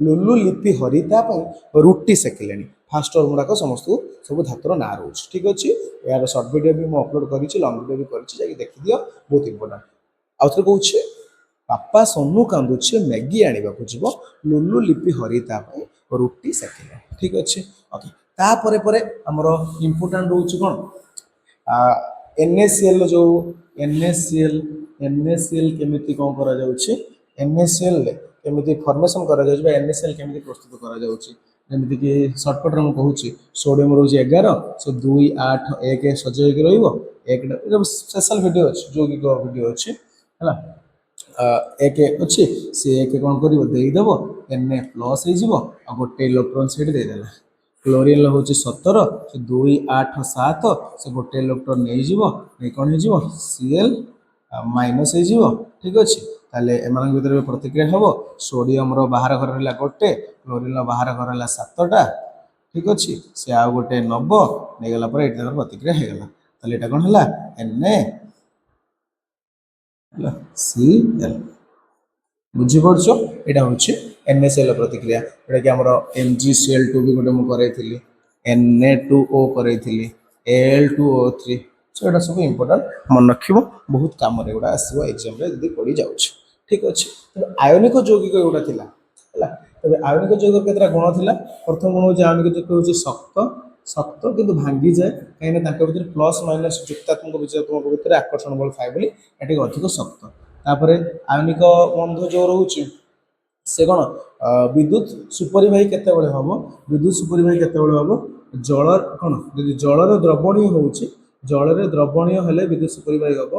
Speaker 1: ଲୁଲୁ ଲିପି ହରି ତା ପାଇଁ ରୁଟି ସେକିଲେଣି ଫାଷ୍ଟ ଟର୍ମ ଗୁଡ଼ାକ ସମସ୍ତଙ୍କୁ ସବୁ ଧାତୁର ନାଁ ରହୁଛି ଠିକ ଅଛି ଏହାର ସର୍ଟ ଭିଡ଼ିଓ ବି ମୁଁ ଅପଲୋଡ଼ କରିଛି ଲଙ୍ଗ ଭିଡ଼ିଓ ବି କରିଛି ଯାଇକି ଦେଖିଦିଅ ବହୁତ ଇମ୍ପୋର୍ଟାଣ୍ଟ ଆଉ ଥରେ କହୁଛି ବାପା ସୋନୁ କାନ୍ଦୁଛି ମ୍ୟାଗି ଆଣିବାକୁ ଯିବ ଲୁଲୁ ଲିପି ହରି ତା ପାଇଁ ରୁଟି ସେକିଲେଣି ଠିକ ଅଛି ଓକେ ତାପରେ ପରେ ଆମର ଇମ୍ପୋର୍ଟାଣ୍ଟ ରହୁଛି କ'ଣ NaCl ଯୋଉ NaCl କେମିତି କ'ଣ କରାଯାଉଛି NaCl କେମିତି ଫର୍ମେସନ୍ କରାଯାଉଛି ବା NaCl କେମିତି ପ୍ରସ୍ତୁତ କରାଯାଉଛି ଯେମିତିକି ସର୍ଟକଟ୍ରେ ମୁଁ କହୁଛି ସୋଡ଼ିୟମ ରହୁଛି 11 ସେ 2 8 1 ସଜ ହେଇକି ରହିବ ସ୍ପେଶାଲ ଭିଡ଼ିଓ ଅଛି ଯୌଗିକ ଭିଡ଼ିଓ ଅଛି ହେଲା 1 ଅଛି ସେ 1 କ'ଣ କରିବ ଦେଇଦେବ Na ପ୍ଲସ୍ ହେଇଯିବ ଆଉ ଗୋଟେ ଇଲେକ୍ଟ୍ରନ୍ ସେଇଠି ଦେଇଦେଲା କ୍ଲୋରିନ୍ ହେଉଛି 17 ସେ 2 8 7 ସେ ଗୋଟେ ଇଲେକ୍ଟ୍ରନ୍ ନେଇଯିବ କ'ଣ ହେଇଯିବ Cl ମାଇନସ୍ ହେଇଯିବ ଠିକ ଅଛି ତାହେଲେ ଏମାନଙ୍କ ଭିତରେ ପ୍ରତିକ୍ରିୟା ହେବ ସୋଡ଼ିୟମର ବାହାର ଘର ରହିଲା ଗୋଟେ କ୍ଲୋରିନ୍ର ବାହାର ଘର ହେଲା 7ଟା ଠିକ ଅଛି ସେ ଆଉ ଗୋଟେ ନବ ନେଇଗଲା ପରେ ଏଇଟା ପ୍ରତିକ୍ରିୟା ହେଇଗଲା ତାହେଲେ ଏଇଟା କ'ଣ ହେଲା NaCl ବୁଝିପାରୁଛ ଏଇଟା ହେଉଛି NaCl ପ୍ରତିକ୍ରିୟା ଯେଉଁଟାକି ଆମର MgCl2 ବି ଗୋଟେ ମୁଁ କରାଇଥିଲି Na2O କରାଇଥିଲି Al2O3 ସୋ ଏଇଟା ସବୁ ଇମ୍ପୋର୍ଟାଣ୍ଟ ମନେ ରଖିବ ବହୁତ କାମରେ ଏଗୁଡ଼ା ଆସିବ ଏକ୍ଜାମରେ ଯଦି ପଡ଼ିଯାଉଛି ଠିକ ଅଛି ତେବେ ଆୟନିକ ଯୌଗିକ ଏଗୁଡ଼ା ଥିଲା ହେଲା ତେବେ ଆୟନିକ ଯୌଗିକ କେତେଟା ଗୁଣ ଥିଲା ପ୍ରଥମ ଗୁଣ ହେଉଛି ଆୟନିକ ଯୌଗିକ ହେଉଛି ଶକ୍ତ କିନ୍ତୁ ଭାଙ୍ଗିଯାଏ କାହିଁକିନା ତାଙ୍କ ଭିତରେ ପ୍ଲସ୍ ମାଇନସ୍ ଯୁକ୍ତାତ୍ମକ ବିଚାରାତ୍ମକ ଭିତରେ ଆକର୍ଷଣ ବଳ ଥାଏ ବୋଲି ଏଠି ଅଧିକ ଶକ୍ତ ତାପରେ ଆୟନିକ ବନ୍ଧ ଯୋଉ ରହୁଛି ସେ କ'ଣ ବିଦ୍ୟୁତ ସୁପରିବାହୀ କେତେବେଳେ ହେବ ଜଳ କ'ଣ ଯଦି ଜଳରେ ଦ୍ରବଣୀୟ ହେଉଛି ଜଳରେ ଦ୍ରବଣୀୟ ହେଲେ ବିଦ୍ୟୁତ ସୁପରିବାହୀ ହେବ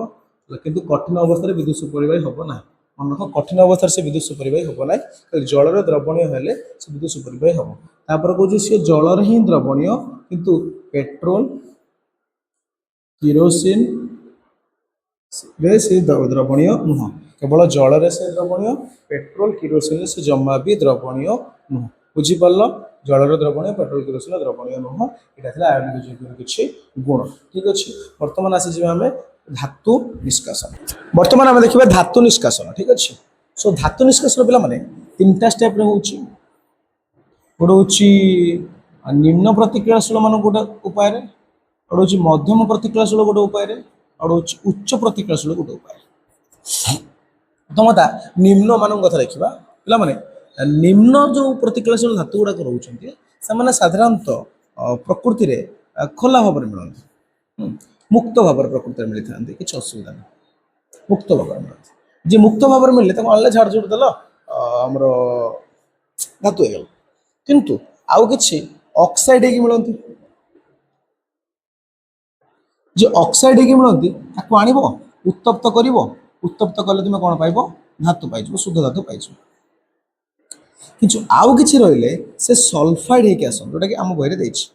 Speaker 1: କିନ୍ତୁ କଠିନ ଅବସ୍ଥାରେ ବିଦ୍ୟୁତ ସୁପରିବାହୀ ହେବ ନାହିଁ ମନେ ରଖ କଠିନ ଅବସ୍ଥାରେ ସେ ବିଦ୍ୟୁତ ସୁପରିବାହୀ ହେବ ନାହିଁ ଜଳରେ ଦ୍ରବଣୀୟ ହେଲେ ସେ ବିଦ୍ୟୁତ ସୁପରିବାହୀ ହେବ ତାପରେ କହୁଛି ସେ ଜଳରେ ହିଁ ଦ୍ରବଣୀୟ କିନ୍ତୁ ପେଟ୍ରୋଲ କିରୋସିନ रे से द्रवणीय नुह केवल जल रे से द्रवणीय पेट्रोल किरोसिन से जमा भी द्रवणीय नुह बुझीपार जलर द्रवणीय पेट्रोल किरोसिन द्रवणीय नुह यहाँ आयनिक यौगिक किसी गुण ठीक अच्छे बर्तमान आसीजा आम धातु निष्कासन बर्तमान आम देखा धातु निष्कासन ठीक अच्छे सो धातु निष्कासन पे मैंने 3टा स्टेप रे होची गोटे हूँ निम्न प्रतिक्रियाशील मान गोटे उपाय गोटे हूँ मध्यम प्रतिक्रियाशील गोटे उपाय और हूँ उच्च प्रतिक्रियाशील गोटे उपाय प्रथमता निम्न मान कथा देखा पे निम्न जो प्रतिक्रियाशील धातु गुड़ाक रोचे से साधारणतः प्रकृति में खोला भाव में मिलती मुक्त भाव में प्रकृति में मिली था किसी असुविधा नहीं मुक्त भाव में मिलती जी मुक्त भाव में मिले अनलाइन झाड़ झुड़ देल आमर धातु हो किंतु आउ किछि ऑक्साइड की मिलती जे ऑक्साइड की मिलती ताको आनिबो उत्तप्त करिवो उत्तप्त कले तुम कौन पाइबो धातु पाइजो शुद्ध धातु पाइजो किंतु आउ किछि रहिले से सल्फाइड हेके आसन जोटा कि आम बहिरे देछि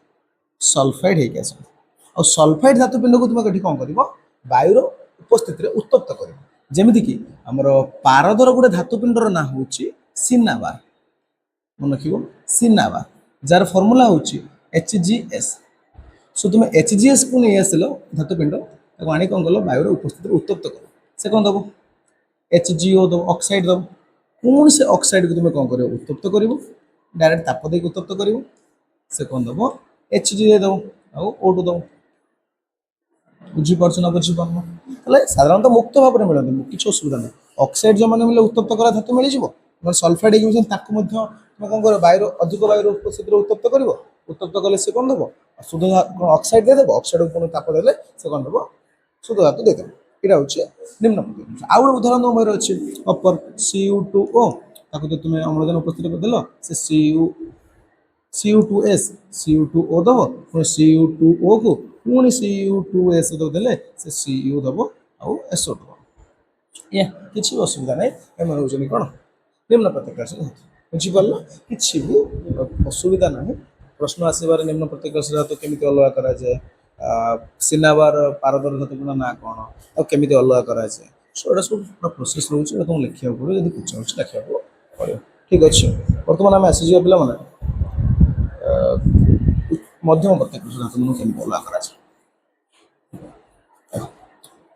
Speaker 1: सल्फाइड हेके आसन और सल्फाइड धातु पिंड को तुम कठी कौन करिवो वायुर उपस्थिति रे उत्तप्त करिवो जेमिति कि हमर पारदर गुडे धातु पिंडर ना होछि सिनाबार मन रखिबो सिनाबार जार फॉर्मूला होछि HgS सो तुम HgS को नहीं आसिल धातुपिंड ताको आनी कौन कल वायुर उपस्थिति उत्तप्त कर से कौन दब HgO दब ऑक्साइड दब कौन से ऑक्साइड को तुम कौन कर उत्तप्त कर डायरेक्ट ताप दे उत्तप्त कर से कौन दब Hg दब आउ O2 दब बुझीपार ना बुझीपार साधारणतः मुक्त भाव में मिलती किसी असुविधा नहीं ऑक्साइड जो मैंने मिले उत्तप्त करा धातु मिल जाए सल्फाइड तुम कौन कर वायुर अधिक वायुर उपस्थिति उत्तप्त कर उत्तप्त कले से कौन दब शुद्ध ऑक्साइड देदेव ऑक्साइड को ताप देले से कौन दब शुद्ध धातु देदेव यहाँ हूँ निम्न प्रतिक्रिया आउ गोटे उदाहरण तुम बहर अच्छे अपर Cu2O ताको तुम अम्लजान उपस्थित करदेल से Cu2S Cu2O दब पुणी Cu2O को पुणी Cu2S देदेले से Cu दब आउ SO दब ये किसी असुविधा नहीं एम हूँ कौन निम्न प्रतिक्रिया बुझीपार कि भी असुविधा ना प्रश्न आसबार निम्न प्रतिक्रियाशील धातु केमी अलग कराए सिनाबार पारदर धातु ना कौन और केमी अलग कराए सो यहाँ सब प्रोसेस रोचे तुम लिखा पड़ो जब क्वेश्चन अच्छे लिखा पड़ो ठीक अच्छे बर्तमान आम आसीजा पे मध्यम प्रतिक्रियाशील धातु मान केमी अलग कराए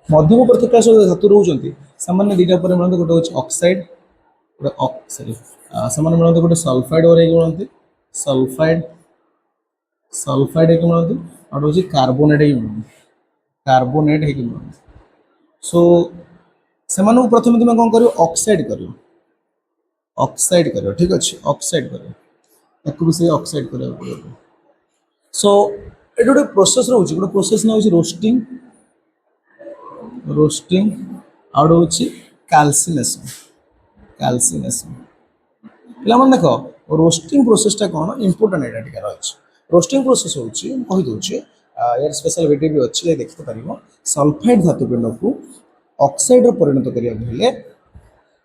Speaker 1: मध्यम प्रतिक्रियाशील धातु रोचे सामान्य दुईटा पर मिलते गोटे हूँ ऑक्साइड गोटे से मिलते गोटे सल्फाइड और मिलती सल्फाइड सल्फाइड एक मिलती और हूँ कार्बोनेट मिलती कार्बोनेट एक मिलती सो से प्रथम तुम कौन कर ऑक्साइड कर ठीक अच्छे ऑक्साइड कर भी से ऑक्साइड करा पड़े सो ये गोटे प्रोसेस रोचे गोटे प्रोसेस ना रोस्टिंग रोस्टिंग आउ हूँ कैल्सिनेशन कैल्सिनेशन पे देख रोस्टिंग प्रोसेसटा कौन इंपोर्टाट यहाँ टी रही रोस्टिंग प्रोसेस हूँ कहीदे यार स्पेशल वीडियो भी अच्छी देखते पार सल्फाइड धातुपिंड को ऑक्साइड परिणत करने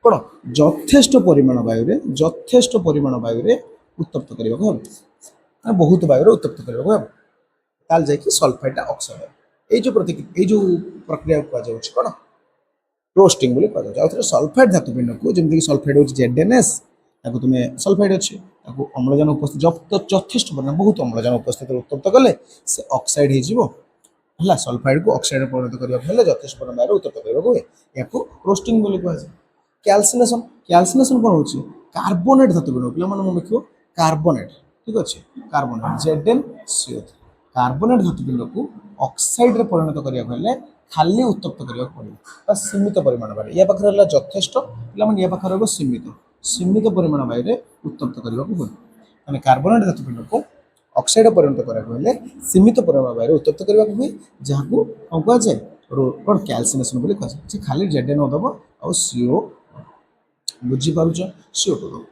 Speaker 1: कौन यथेष्ट परिमाण वायु उत्तप्त करने बहुत वायु उत्तप्त करने जाकि सल्फाइडा ऑक्साइड ये जो प्रक्रिया कहुँ कौन रोस्टिंग बोली कहुँ सल्फाइड धातुपिंड को जमीक सल्फाइड हूँ ZnS ताको तुम सल्फाइड अच्छे अम्लजान उपस्थित यथेष्ट परिमाण बहुत अम्लजान उपस्थित उत्तप्त कले से ऑक्साइड है सल्फाइड को ऑक्साइड परिणत करने यथेष्ट परिमाण उत्तप्त करने या रोस्टिंग बोली कहुए कैल्सिनेशन कैल्सिनेशन कौन हो कार्बोनेट धातुपिंड पे मन लिख कार्बोनेट ठीक अच्छे कार्बोनेट ZnCO3 कार्बोनेट धातुपिंड को ऑक्साइड परिणत करने खाली उत्तप्त करने पड़े सीमित परिमाण वायु या पाखे यथेष्ट पे या पाखे सीमित सीमित परिमाण वायु उत्तप्त करने पड़े कार्बोनेट धातुपिंड को ऑक्साइड परिणत कराया सीमित परिमाण वायु उत्तप्त करने हुए जहाँ को कौन कहुए कौन कैल्सिनेशन बोली कहुए खाली ZnO दब आ CO बुझीपार CO2 दब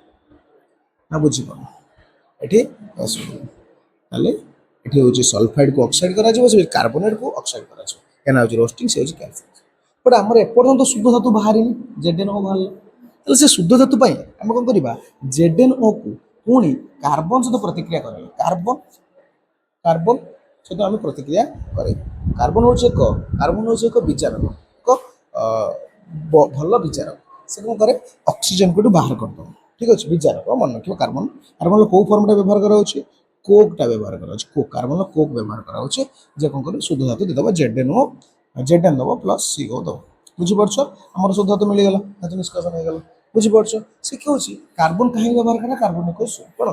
Speaker 1: ना बुझीपार ये हूँ सल्फाइड को ऑक्साइड कर कार्बोनेट को ऑक्साइड कर रोस्टिंग से कैल्सिनेशन बट आम एपर्तन तो शुद्ध धातु बाहर ZnO बाहर से शुद्ध धातु आम कौन करवा ZnO को पुणी कार्बन सहित प्रतिक्रिया कर कार्बन कार्बन सहित आम प्रतिक्रिया कर कार्बन हूँ एक बीजारक ଭଲ ବିଚାରକ ସେ କ'ଣ କରେ ଅକ୍ସିଜେନକୁ ଏଠୁ ବାହାର କରିଦେବ ଠିକ୍ ଅଛି ବିଚାରକ ମନେ ରଖିବ କାର୍ବନର କେଉଁ ଫର୍ମଟା ବ୍ୟବହାର କରାଯାଉଛି କୋକ୍ଟା ବ୍ୟବହାର କରାଯାଉଛି କୋକ୍ କାର୍ବନର କୋକ୍ ବ୍ୟବହାର କରାଯାଉଛି ଯେ କ'ଣ କରିବ ଶୁଦ୍ଧ ଧାତୁ ଦେଇଦେବ ଜେଡେନ୍ ଦେବ ପ୍ଲସ୍ CO ଦେବ ବୁଝିପାରୁଛ ଆମର ଶୁଦ୍ଧ ଧାତୁ ମିଳିଗଲା ଧାତୁ ନିଷ୍କାସନ ହେଇଗଲା ବୁଝିପାରୁଛ ସେ କି ହେଉଛି କାର୍ବନ କାହିଁକି ବ୍ୟବହାର କରେ କାର୍ବନ କ'ଣ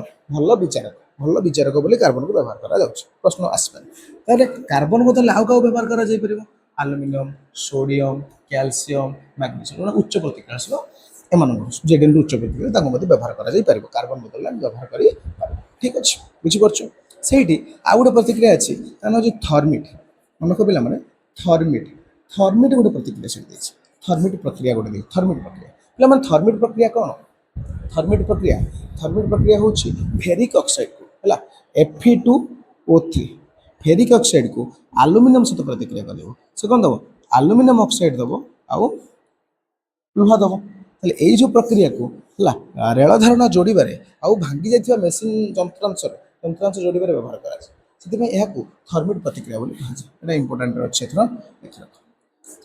Speaker 1: ଭଲ ବିଚାରକ ବୋଲି କାର୍ବନକୁ ବ୍ୟବହାର କରାଯାଉଛି ପ୍ରଶ୍ନ ଆସିପାରେ ତାହେଲେ କାର୍ବନ ବଦଳରେ ଆଉ କାହାକୁ ବ୍ୟବହାର କରାଯାଇପାରିବ ଆଲୁମିନିୟମ ସୋଡ଼ିୟମ କ୍ୟାଲସିୟମ ମ୍ୟାଗ୍ନେସିୟମ ମାନେ ଉଚ୍ଚ ପ୍ରତିକ୍ରିୟାଶୀଳ ଏମାନଙ୍କୁ ଜେଡେନ୍ରୁ ଉଚ୍ଚ ପ୍ରତିକ୍ରିୟା ତାଙ୍କୁ ମଧ୍ୟ ବ୍ୟବହାର କରାଯାଇପାରିବ କାର୍ବନ ବଦଳରେ ଆମେ ବ୍ୟବହାର କରିପାରିବ ଠିକ୍ ଅଛି ବୁଝିପାରୁଛ ସେଇଠି ଆଉ ଗୋଟେ ପ୍ରତିକ୍ରିୟା ଅଛି ତା ନାଁ ହେଉଛି ଥର୍ମିଟ୍ ମନେ ପିଲାମାନେ ଥର୍ମିଟ୍ ଗୋଟେ ପ୍ରତିକ୍ରିୟା ସେଠି ଦେଇଛି ଥର୍ମିଟ୍ ପ୍ରକ୍ରିୟା ଗୋଟେ ଦେଇଛି ଥର୍ମିଟ୍ ପ୍ରକ୍ରିୟା ପିଲାମାନେ ଥର୍ମିଟ୍ ପ୍ରକ୍ରିୟା କ'ଣ ଥର୍ମିଟ୍ ପ୍ରକ୍ରିୟା ହେଉଛି ଫେରିକ୍ ଅକ୍ସାଇଡ଼କୁ ହେଲା Fe2O3 ଫେରିକ୍ ଅକ୍ସାଇଡ଼କୁ ଆଲୁମିନିୟମ ସହିତ ପ୍ରତିକ୍ରିୟା କରିବ ସେ କ'ଣ ଦେବ ଆଲୁମିନିୟମ ଅକ୍ସାଇଡ଼ ଦେବ ଆଉ ଲୁହା ଦେବ ତାହେଲେ ଏଇ ଯେଉଁ ପ୍ରକ୍ରିୟାକୁ ହେଲା ରେଳ ଧାରଣା ଯୋଡ଼ିବାରେ ଆଉ ଭାଙ୍ଗି ଯାଇଥିବା ମେସିନ୍ ଯନ୍ତ୍ରାଂଶ ଯୋଡ଼ିବାରେ ବ୍ୟବହାର କରାଯାଏ ସେଥିପାଇଁ ଏହାକୁ ଥର୍ମିଟ୍ ପ୍ରତିକ୍ରିୟା ବୋଲି କୁହାଯାଏ ଏଇଟା ଇମ୍ପୋର୍ଟାଣ୍ଟ ଅଛି ଏଥର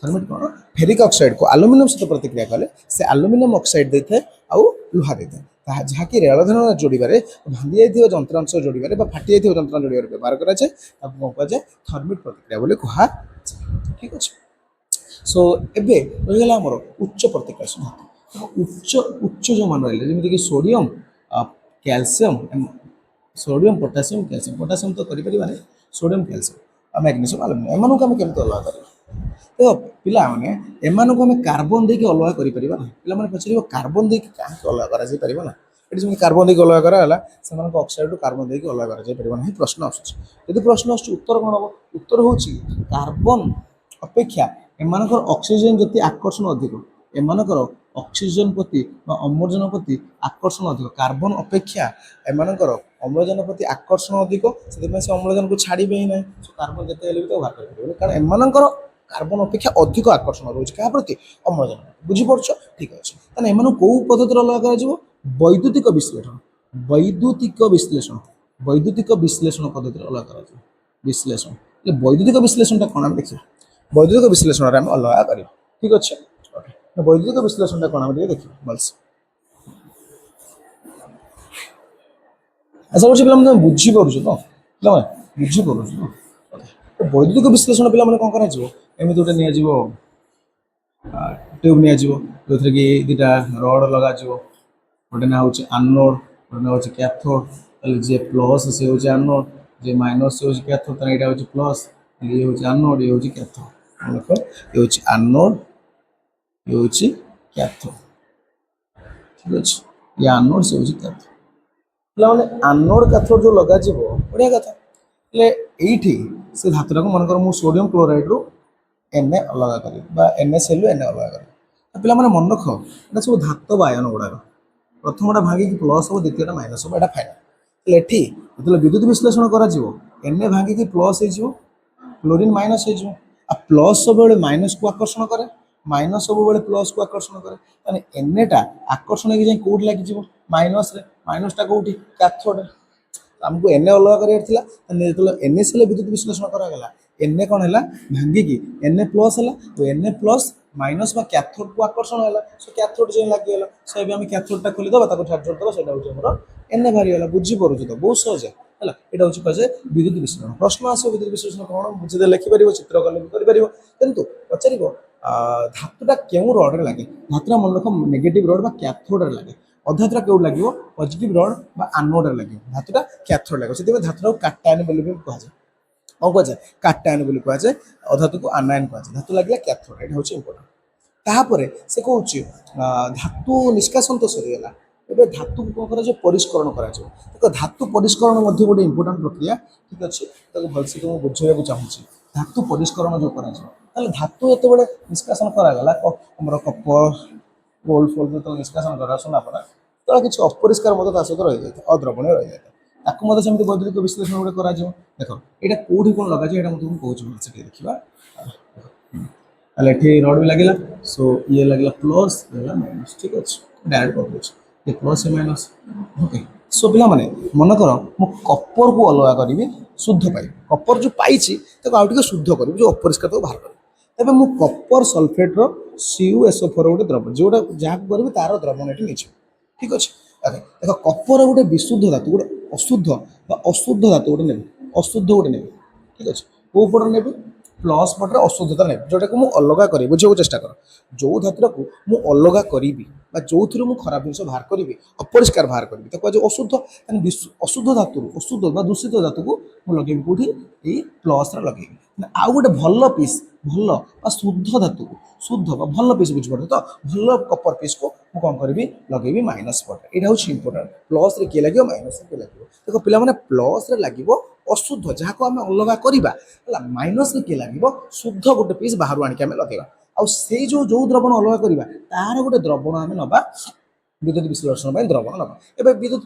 Speaker 1: ଥର୍ମିଟ୍ କ'ଣ ଫେରିକ୍ ଅକ୍ସାଇଡ଼କୁ ଆଲୁମିନିୟମ ସହିତ ପ୍ରତିକ୍ରିୟା କଲେ ସେ ଆଲୁମିନିୟମ ଅକ୍ସାଇଡ଼ ଦେଇଥାଏ ଆଉ ଲୁହା ଦେଇଥାଏ ଯାହାକି ରେଳ ଧାରଣା ଯୋଡ଼ିବାରେ ଭାଙ୍ଗି ଯାଇଥିବା ଯନ୍ତ୍ରାଂଶ ଯୋଡ଼ିବାରେ ବା ଫାଟି ଯାଇଥିବା ଯନ୍ତ୍ରାଂଶ ଯୋଡ଼ିବାରେ ବ୍ୟବହାର କରାଯାଏ ତାକୁ କ'ଣ କୁହାଯାଏ ଥର୍ମିଟ୍ ପ୍ରତିକ୍ରିୟା ବୋଲି କୁହାଯାଏ ଠିକ୍ ଅଛି ସୋ ଏବେ ରହିଗଲା ଆମର ଉଚ୍ଚ ପ୍ରତିକ୍ରିୟାଶୀଳ ଧାତୁ ଉଚ୍ଚ ଯେଉଁମାନେ ରହିଲେ ଯେମିତିକି ସୋଡ଼ିୟମ ପଟାସିୟମ ତ କରିପାରିବାନି ସୋଡ଼ିୟମ କ୍ୟାଲସିୟମ ଆଉ ମ୍ୟାଗ୍ନେସିୟମ ଆଲୁମିନିୟମ ଏମାନଙ୍କୁ ଆମେ କେମିତି ଅଲଗା କରିବା ତ ପିଲାମାନେ ଏମାନଙ୍କୁ ଆମେ କାର୍ବନ ଦେଇକି ଅଲଗା କରିପାରିବା ନାହିଁ ପିଲାମାନେ ପଚାରିବ କାର୍ବନ ଦେଇକି କାହିଁକି ଅଲଗା କରାଯାଇପାରିବ ନା ଏଠି ଯେମିତି କାର୍ବନ ଦେଇକି ଅଲଗା କରାଗଲା ସେମାନଙ୍କ ଅକ୍ସାଇଡ଼ରୁ କାର୍ବନ ଦେଇକି ଅଲଗା କରାଯାଇପାରିବ ନାହିଁ ପ୍ରଶ୍ନ ଆସୁଛି ଯଦି ପ୍ରଶ୍ନ ଆସୁଛି ଉତ୍ତର କ'ଣ ହେବ ଉତ୍ତର ହେଉଛି କାର୍ବନ ଅପେକ୍ଷା ଏମାନଙ୍କର ଅକ୍ସିଜେନ ଯେତେ ଆକର୍ଷଣ ଅଧିକ ଏମାନଙ୍କର ଅକ୍ସିଜେନ ପ୍ରତି ବା ଅମ୍ଳଜାନ ପ୍ରତି ଆକର୍ଷଣ ଅଧିକ କାର୍ବନ ଅପେକ୍ଷା ଏମାନଙ୍କର ଅମ୍ଳଜାନ ପ୍ରତି ଆକର୍ଷଣ ଅଧିକ ସେଥିପାଇଁ ସେ ଅମ୍ଳଜାନକୁ ଛାଡ଼ିବେ ହିଁ ନାହିଁ କାର୍ବନ ଯେତେ ହେଲେ ବି ତ ବାହାର କରିପାରିବେ କାରଣ ଏମାନଙ୍କର କାର୍ବନ ଅପେକ୍ଷା ଅଧିକ ଆକର୍ଷଣ ରହୁଛି କାହା ପ୍ରତି ଅମ୍ଳଜାନ ବୁଝିପାରୁଛ ଠିକ୍ ଅଛି ତାହେଲେ ଏମାନଙ୍କୁ କେଉଁ ପଦ୍ଧତିରେ ଅଲଗା କରାଯିବ ବୈଦ୍ୟୁତିକ ବିଶ୍ଳେଷଣ ପଦ୍ଧତିରେ ଅଲଗା କରାଯିବ ବୈଦ୍ୟୁତିକ ବିଶ୍ଳେଷଣଟା କ'ଣ ଆମେ ଦେଖିବା ବୈଦ୍ୟୁତିକ ବିଶ୍ଳେଷଣରେ ଆମେ ଅଲଗା କରିବା ଠିକ୍ ଅଛି ବୈଦ୍ୟୁତିକ ବିଶ୍ଳେଷଣଟା କ'ଣ ଆମେ ଟିକେ ଦେଖିବା ଭଲସେ ଆଶା କରୁଛି ପିଲାମାନେ ତମେ ବୁଝିପାରୁଛ ତ ପିଲାମାନେ ବୁଝିପାରୁଛ ତ ବୈଦ୍ୟୁତିକ ବିଶ୍ଳେଷଣ ପିଲାମାନେ କ'ଣ କରାଯିବ ଏମିତି ଗୋଟେ ନିଆଯିବ ଟ୍ୟୁବ୍ ନିଆଯିବ ଯେଉଁଥିରେ କି ଦୁଇଟା ରଡ଼ ଲଗାଯିବ ଗୋଟେ ନାଁ ହେଉଛି ଆନୋଡ଼ ଗୋଟେ ନାଁ ହେଉଛି କ୍ୟାଥୋଡ଼ ତାହେଲେ ଯିଏ ପ୍ଲସ୍ ସେ ହେଉଛି ଆନୋଡ଼ ଯିଏ ମାଇନସ୍ ସେ ହେଉଛି କ୍ୟାଥୋଡ଼ ତାହେଲେ ଏଇଟା ହେଉଛି ପ୍ଲସ୍ ଇଏ ହେଉଛି ଆନୋଡ଼ ଇଏ ହେଉଛି କ୍ୟାଥୋଡ଼ ଦେଖ ଇଏ ହେଉଛି ଆନୋଡ଼ ଇଏ ହେଉଛି କ୍ୟାଥୋଡ଼ ଠିକ୍ ଅଛି ଇଏ ଆନୋଡ଼ ସେ ହେଉଛି କ୍ୟାଥୋଡ଼ ପିଲାମାନେ ଆନୋଡ଼ କ୍ୟାଥୋଡ଼ ଯେଉଁ ଲଗାଯିବ ବଢ଼ିଆ କଥା ହେଲେ ଏଇଠି ସେ ଧାତୁଟାକୁ ମନେକର ମୁଁ ସୋଡ଼ିୟମ କ୍ଲୋରାଇଡ଼ରୁ Na ଅଲଗା କରିବି ବା NaClରୁ Na ଅଲଗା କରିବି ପିଲାମାନେ ମନେ ରଖ ଏଇଟା ସବୁ ଧାତବ ଆୟନ ଗୁଡ଼ାକ ପ୍ରଥମଟା ଭାଙ୍ଗିକି ପ୍ଲସ୍ ହେବ ଦ୍ୱିତୀୟଟା ମାଇନସ୍ ହେବ ଏଇଟା ଫାଇନାଲ୍ ହେଲେ ଏଠି ଯେତେବେଳେ ବିଦ୍ୟୁତ ବିଶ୍ଳେଷଣ କରାଯିବ Na ଭାଙ୍ଗିକି ପ୍ଲସ୍ ହେଇଯିବ କ୍ଲୋରିନ୍ ମାଇନସ୍ ହେଇଯିବ ଆଉ ପ୍ଲସ୍ ସବୁବେଳେ ମାଇନସ୍କୁ ଆକର୍ଷଣ କରେ ମାଇନସ୍ ସବୁବେଳେ ପ୍ଲସ୍କୁ ଆକର୍ଷଣ କରେ ତାହେଲେ Naଟା ଆକର୍ଷଣ ହେଇକି ଯାଇ କେଉଁଠି ଲାଗିଯିବ ମାଇନସ୍ରେ ମାଇନସ୍ଟା କେଉଁଠି କ୍ୟାଥୋଡ଼ରେ ଆମକୁ Na ଅଲଗା କରିବାର ଥିଲା ଯେତେବେଳେ NaCl ବିଦ୍ୟୁତ ବିଶ୍ଳେଷଣ କରାଗଲା Na କ'ଣ ହେଲା ଭାଙ୍ଗିକି Na ପ୍ଲସ୍ ହେଲା ତ Na ପ୍ଲସ୍ ମାଇନସ୍ ବା କ୍ୟାଥୋଡ଼କୁ ଆକର୍ଷଣ ହେଲା ସେ କ୍ୟାଥୋଡ଼ ଯାଇ ଲାଗିଗଲା ସେ ଏବେ ଆମେ କ୍ୟାଥୋଡ଼ଟା ଖୋଲିଦେବା ତାକୁ ଚାର୍ଜ କରିଦେବା ସେଇଟା ହେଉଛି ଆମର Na ବାହାରିଗଲା ବୁଝିପାରୁଛୁ ତ ବହୁତ ସହଜ ହେଲା ଏଇଟା ହେଉଛି କୁହାଯାଏ ବିଦ୍ୟୁତ ବିଶ୍ଳେଷଣ ପ୍ରଶ୍ନ ଆସିବ ବିଦ୍ୟୁତ ବିଶ୍ଳେଷଣ କ'ଣ ବୁଝିଦେଲେ ଲେଖିପାରିବ ଚିତ୍ର କଲେ ବି କରିପାରିବ କିନ୍ତୁ ପଚାରିବ ଧାତୁଟା କେଉଁ ରଡ଼ରେ ଲାଗେ ଧାତୁଟା ମନେ ରଖ ନେଗେଟିଭ୍ ରଡ଼୍ ବା କ୍ୟାଥୋଡ଼ରେ ଲାଗେ ଅଧାତୁଟା କେଉଁଠି ଲାଗିବ ପଜିଟିଭ୍ ରଡ଼୍ ବା ଆନୋଡ଼ରେ ଲାଗିବ ଧାତୁଟା କ୍ୟାଥୋଡ଼ ଲାଗିବ ସେଥିପାଇଁ ଧାତୁଟାକୁ କାଟାୟନ ବୋଲି ବି କୁହାଯାଏ କ'ଣ କୁହାଯାଏ କାଟାୟନ ବୋଲି କୁହାଯାଏ ଅଧାତୁକୁ ଆନାୟନ କୁହାଯାଏ ଧାତୁ ଲାଗିଲା କ୍ୟାଥୋଡ଼ ଏଇଟା ହେଉଛି ଇମ୍ପୋର୍ଟାଣ୍ଟ ତାପରେ ସେ କହୁଛି ଧାତୁ ନିଷ୍କାସନ ତ ସରିଗଲା ଏବେ ଧାତୁକୁ କ'ଣ କରାଯିବ ପରିଷ୍କରଣ କରାଯିବ ଦେଖ ଧାତୁ ପରିଷ୍କରଣ ମଧ୍ୟ ଗୋଟେ ଇମ୍ପୋର୍ଟାଣ୍ଟ ପ୍ରକ୍ରିୟା ଠିକ୍ ଅଛି ତାକୁ ଭଲସେ ମୁଁ ବୁଝାଇବାକୁ ଚାହୁଁଛି ଧାତୁ ପରିଷ୍କରଣ ଯେଉଁ କରାଯିବ ତାହେଲେ ଧାତୁ ଯେତେବେଳେ ନିଷ୍କାସନ କରାଗଲା ଆମର କପର ଗୋଲ୍ଡ ଫୋଲ୍ଡ ଯେତେବେଳେ ନିଷ୍କାସନ କରା ସୁନାପଡ଼ା ସେତେବେଳେ କିଛି ଅପରିଷ୍କାର ମଧ୍ୟ ତା ସହିତ ରହିଯାଇଥାଏ ଅଦ୍ରବଣୀୟ ରହିଯାଇଥାଏ ତାକୁ ମଧ୍ୟ ସେମିତି ବୈଦ୍ୟୁତିକ ବିଶ୍ଳେଷଣ ଗୋଟେ କରାଯିବ ଦେଖ ଏଇଟା କେଉଁଠି କ'ଣ ଲଗାଯିବ ଏଇଟା ମୁଁ ତୁମକୁ କହୁଛି ଭଲସେ ଟିକେ ଦେଖିବା ତାହେଲେ ଏଠି ରଡ଼ ବି ଲାଗିଲା ସୋ ଇଏ ଲାଗିଲା ପ୍ଲସ୍ ଲାଗିଲା ମାଇନସ୍ ଠିକ୍ ଅଛି ଡାଇରେକ୍ଟ କରିଦେଉଛି ଏ ପ୍ଲସ୍ ଏ ମାଇନସ୍ ଓକେ ସୋ ପିଲାମାନେ ମନେକର ମୁଁ କପରକୁ ଅଲଗା କରିବି ଶୁଦ୍ଧ ପାଇବି କପର ଯେଉଁ ପାଇଛି ତାକୁ ଆଉ ଟିକେ ଶୁଦ୍ଧ କରିବି ଯେଉଁ ଅପରିଷ୍କାର ତାକୁ ବାହାର କରିବି तेज मु कपर सल्फेट्र CuSO4 गोटे द्रव्य जोटा जहाँ करी तार द्रवण ये नहीं ठीक अच्छे देख कपर गोटे विशुद्ध धातु गोटे अशुद्ध अशुद्ध धातु गोटे ने अशुद्ध गोटे ने ठीक अच्छे कौ पटे ने प्लस पटे अशुद्धता ने जोटा को मुझे अलग करी बुझे चेष्टा कर जो धातुरा को मुझे अलग करी जो थी मुझे खराब जिन बाहर करी अपरिष्कार बाहर करी जो अशुद्ध अशुद्ध धातु अशुद्ध दूषित धातु को मुझे लगे कौटी ये प्लस लगे आउ गोटे भल पीस भल शुद्ध धातु को शुद्ध भल पीस बुझीपार तो भल कपर पीस को मुझे कौन करी लगे माइनस पटे यहाँ हूँ इंपोर्टाट प्लस किए लगे माइनस किए लगे देख पे प्लस लगे अशुद्ध जहाँ को आम अलग करवा माइनस किए लगे शुद्ध गोटे पीस बाहर आनिक आम लगे आई जो द्रवण अलग करवा तार गोटे द्रवण आम नवा विद्युत विश्लेषण द्रवण नवा ए विद्युत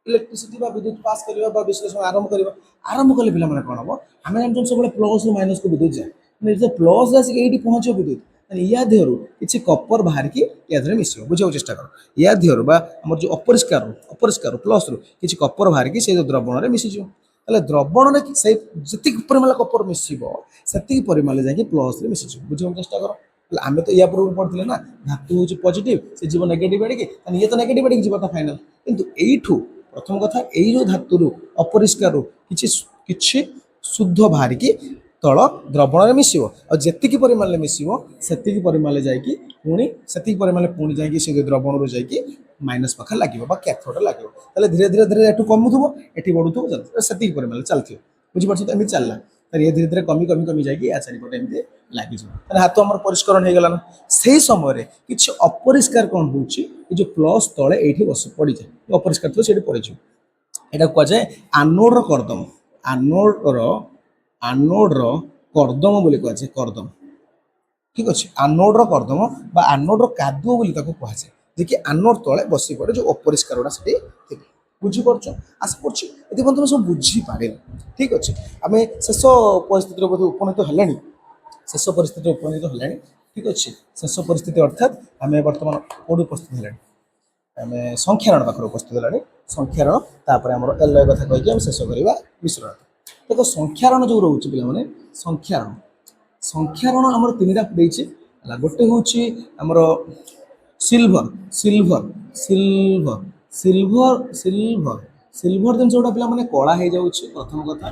Speaker 1: इलेक्ट्रिसिटी विद्युत पास करवा विश्लेषण आरंभ कले पे कौन हम आम जानते सब प्लस रु माइनस को विद्युत जाए जो प्लस आसिक ये पहुँच विद्युत या देहर किसी कपर बाहर की या मिस बुझे चेष्टा कर या देहर आम जो अपरिष्कार प्लस रु किसी कपर बाहर की से द्रवण में मिसीज द्रवण से जी परिमाण कपर मिसब से परिमाण जाकि प्लस मिसीज बुझे चेष्टा कर आम तो या पूर्व पढ़ते ना धातु हूँ पॉजिटिव से जीव नेगेटिव आड़े ये तो नेगेटिव आड़े जीवा फाइनाल किंतु एठू प्रथम कथा यही धातु अपरिष्कार किसी शुद्ध बाहर की तल द्रवण में मिसब और जी परिमाण मिसब से परिमाण जाकि पुणी से परिमाण पुणी जाकि से द्रवण जाकि माइनस पाखे लगे कैथोड लगे धीरे धीरे धीरे एठू कमुव ये बढ़ुव से परिमाण चलती बुझीपार तो एमती चलला ये धीरे धीरे कमी कमी कमी जाकि या चारिपटे एमती लगे हाथ आम परिष्करण हो गलाना से समय किसी अपरिष्कार कौन हो जो प्लस तले ये बस पड़ जाए अपरिष्कार तो से पड़ यहाँ कहुए आनोड्र कर्दम आनोड्र कर्दम बोली कहुए कर्दम ठीक अच्छे आनोड्र कर्दम बा आनोड्र कादुओ बोली कहुए जे कि आनोड तले बसी पड़े जो अपरिष्कार गुड़ा से बुझीपार आशा कर तुम सब बुझीपारे ठीक अच्छे आम शेष परिस्थिति उपनीत है शेष परिस्थिति उपनीत है ठीक अच्छे शेष परिस्थिति अर्थात आम बर्तमान कौट उपस्थित है आम संख्यारण पाखे उपस्थित है संख्यारण तापर आम एल कथा कहीकि आम शेष करवा मिश्रण देखो संख्यारण जो रोचे पे संख्यारण संख्यारण आम तीन टा देचे गोटे हूँ आमर silver silver silver silver silver silver जिन गुड़ा पे कला हो जाऊँगी प्रथम कथा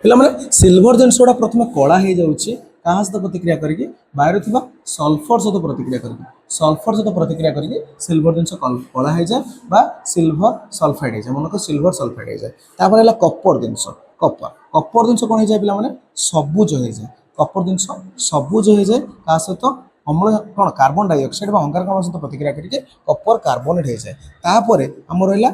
Speaker 1: पे सिल्वर जिन गुड़ा प्रथम कला हो जाऊँगी क्या सहित प्रतिक्रिया करके बाहर थी सल्फर सहित प्रतिक्रिया करके सल्फर सहित प्रतिक्रिया करके सिल्वर जिन कला हो जाए सिल्वर सल्फाइड हो जाए मन को सिल्वर सल्फाइड हो जाए कपर जिन कपर कपर जिन कौन हो जाए पे सबुज हो जाए कपर जिन सबुज हो जाए क्या सहित अम्ल कौन कार्बन डाइऑक्साइड अंगारकाम्ल सहित प्रतिक्रिया करके कपर कार्बोनेट हो जाए तापर आम रहा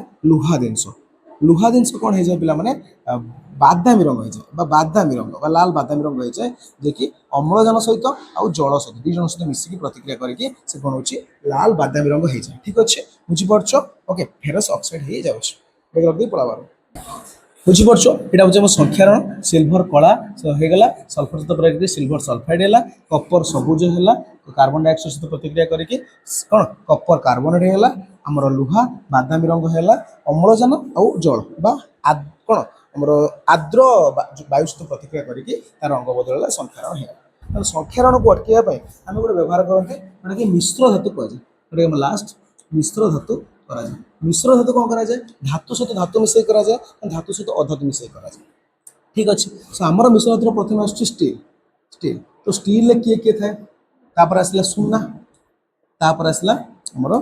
Speaker 1: लुहा जिन कौन हो जाए पे बादामी रंग हो जाए बादामी रंग लाल बादामी रंग हो जाए जे कि अम्लजान सहित आउ जल सहित दुई जन सहित मिसिकी प्रतिक्रिया करके से कौन हो लाल बादामी रंग हो जाए ठीक अच्छे बुझीपार ओके फेरस ऑक्साइड हो जाए पड़ाबार बुझीपार यहाँ हूँ संख्यारण सिल्वर कला होगा सल्फर सहित प्रतिक्रिया सिल्वर सल्फाइड है कपर सबुज है कार्बन डाइऑक्साइड सहित प्रतिक्रिया करके कौन कपर कार्बोनेट होगा आमर लुहा बादामी रंग है अम्लजान आउ जल कौन आमर आर्द्र वायु सहित प्रतिक्रिया करके तार रंग बदल संख्यारण है संख्यारण को अटकाई आम गोटे व्यवहार करते जोटा कि मिश्र धातु कहुए लास्ट मिश्र धातु कराए मिश्र धातु कौन कराए धातु सहित धातु मिसई कराए धातु सहित अधातु मिसई कराए ठीक अच्छे सो आमर मिश्र धातु प्रथम आसुच्ची स्टील स्टील तो स्टील किए किए थाए तापर आसला सुना तापर आसला आमर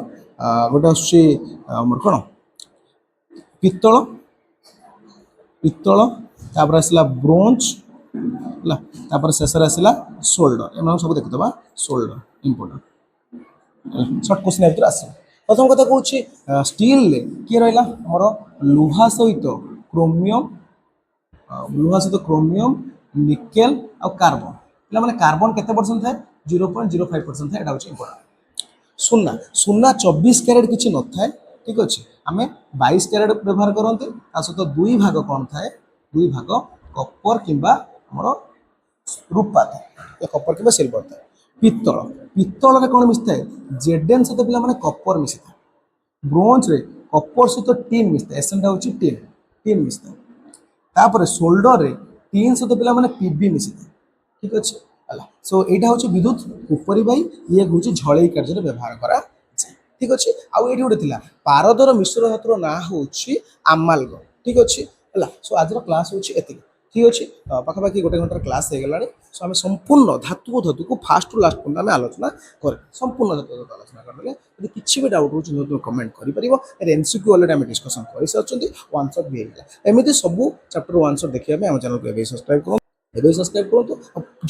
Speaker 1: गोटे आसमर कौन पित्तल पित्तल तापर आसला ब्रोंज तापर शेष आसला सोल्डर एम सब देखिदबा सोल्डर इंपोर्टेंट सर्ट क्वेश्चन भर आस प्रथम कथा कौन स्टील किए रहा आमर लुहा सहित क्रोमियम लुहा सहित क्रोमियम निकेल आ कार्बन पे कार्बन केते परसेंट थाए 0.05% थाए हूँ इंपोर्टेंट सुना सुना 24 कैरेट किसी न थाए ठीक अच्छे आम 22 कैरेट व्यवहार करते सहित दुई भाग कौन थाए दुई भाग कपर किंबा आमर रूपा थाए कपर किंबा सिल्वर थाए पित्तल पित्तल कौन मिसी थाए जेडेन सहित पे कपर मिसी था ब्रोंज रे कपर सहित टीन मिसी था एसेंटा हूँ टीन टीन मिसी था तापर सोल्डर रे टीन सहित पे पीबी मिसी था ठीक अच्छे ହେଲା। ସୋ ଏଇଟା ହେଉଛି ବିଦ୍ୟୁତ ଉପରି ବାଇ, ଇଏ ହେଉଛି ଝଳେଇ କାର୍ଯ୍ୟରେ ବ୍ୟବହାର କରାଯାଏ। ଠିକ୍ ଅଛି। ଆଉ ଏଇଠି ଗୋଟେ ଥିଲା ପାରଦର ମିଶ୍ର ଧାତୁର ନାଁ ହେଉଛି ଆମାଲଗମ। ଠିକ୍ ଅଛି ହେଲା। ସୋ ଆଜିର କ୍ଲାସ୍ ହେଉଛି ଏତିକି। ଠିକ୍ ଅଛି। ପାଖାପାଖି ଗୋଟେ ଘଣ୍ଟାର କ୍ଲାସ୍ ହେଇଗଲାଣି। ସୋ ଆମେ ସମ୍ପୂର୍ଣ୍ଣ ଧାତୁକୁ ଫାଷ୍ଟରୁ ଲାଷ୍ଟ ପର୍ଯ୍ୟନ୍ତ ଆମେ ଆଲୋଚନା କରେ, ସମ୍ପୂର୍ଣ୍ଣ ଧାତୁ ଆଲୋଚନା କରିଦେଲେ। ଯଦି କିଛି ବି ଡାଉଟ୍ ହେଉଛି ତୁମେ କମେଣ୍ଟ କରିପାରିବ। ଏମସିକ୍ୟୁ ଅଲରେଡ଼ି ଆମେ ଡିସ୍କସନ୍ କରିସାରିଛନ୍ତି, ୱାନ୍ ସଟ୍ ବି ହେଇଥିଲା। ଏମିତି ସବୁ ଚାପ୍ଟର ୱାନ୍ ସଟ୍ ଦେଖିବା ପାଇଁ ଆମ ଚ୍ୟାନେଲକୁ ଏବେ ସବସ୍କ୍ରାଇବ୍ କରନ୍ତୁ। ଏବେ ସବସ୍କ୍ରାଇବ୍ କରନ୍ତୁ।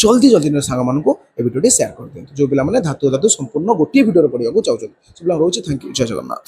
Speaker 1: ଜଲ୍ଦି ନିଜ ସାଙ୍ଗମାନଙ୍କୁ ଏ ଭିଡ଼ିଓଟି ସେୟାର କରିଦିଅନ୍ତୁ, ଯେଉଁ ପିଲାମାନେ ଧାତୁ ସମ୍ପୂର୍ଣ୍ଣ ଗୋଟିଏ ଭିଡ଼ିଓରେ ପଢ଼ିବାକୁ ଚାହୁଁଛନ୍ତି। ସେ ପିଲା ରହୁଛି। Thank you. ଜୟ ଜଗନ୍ନାଥ।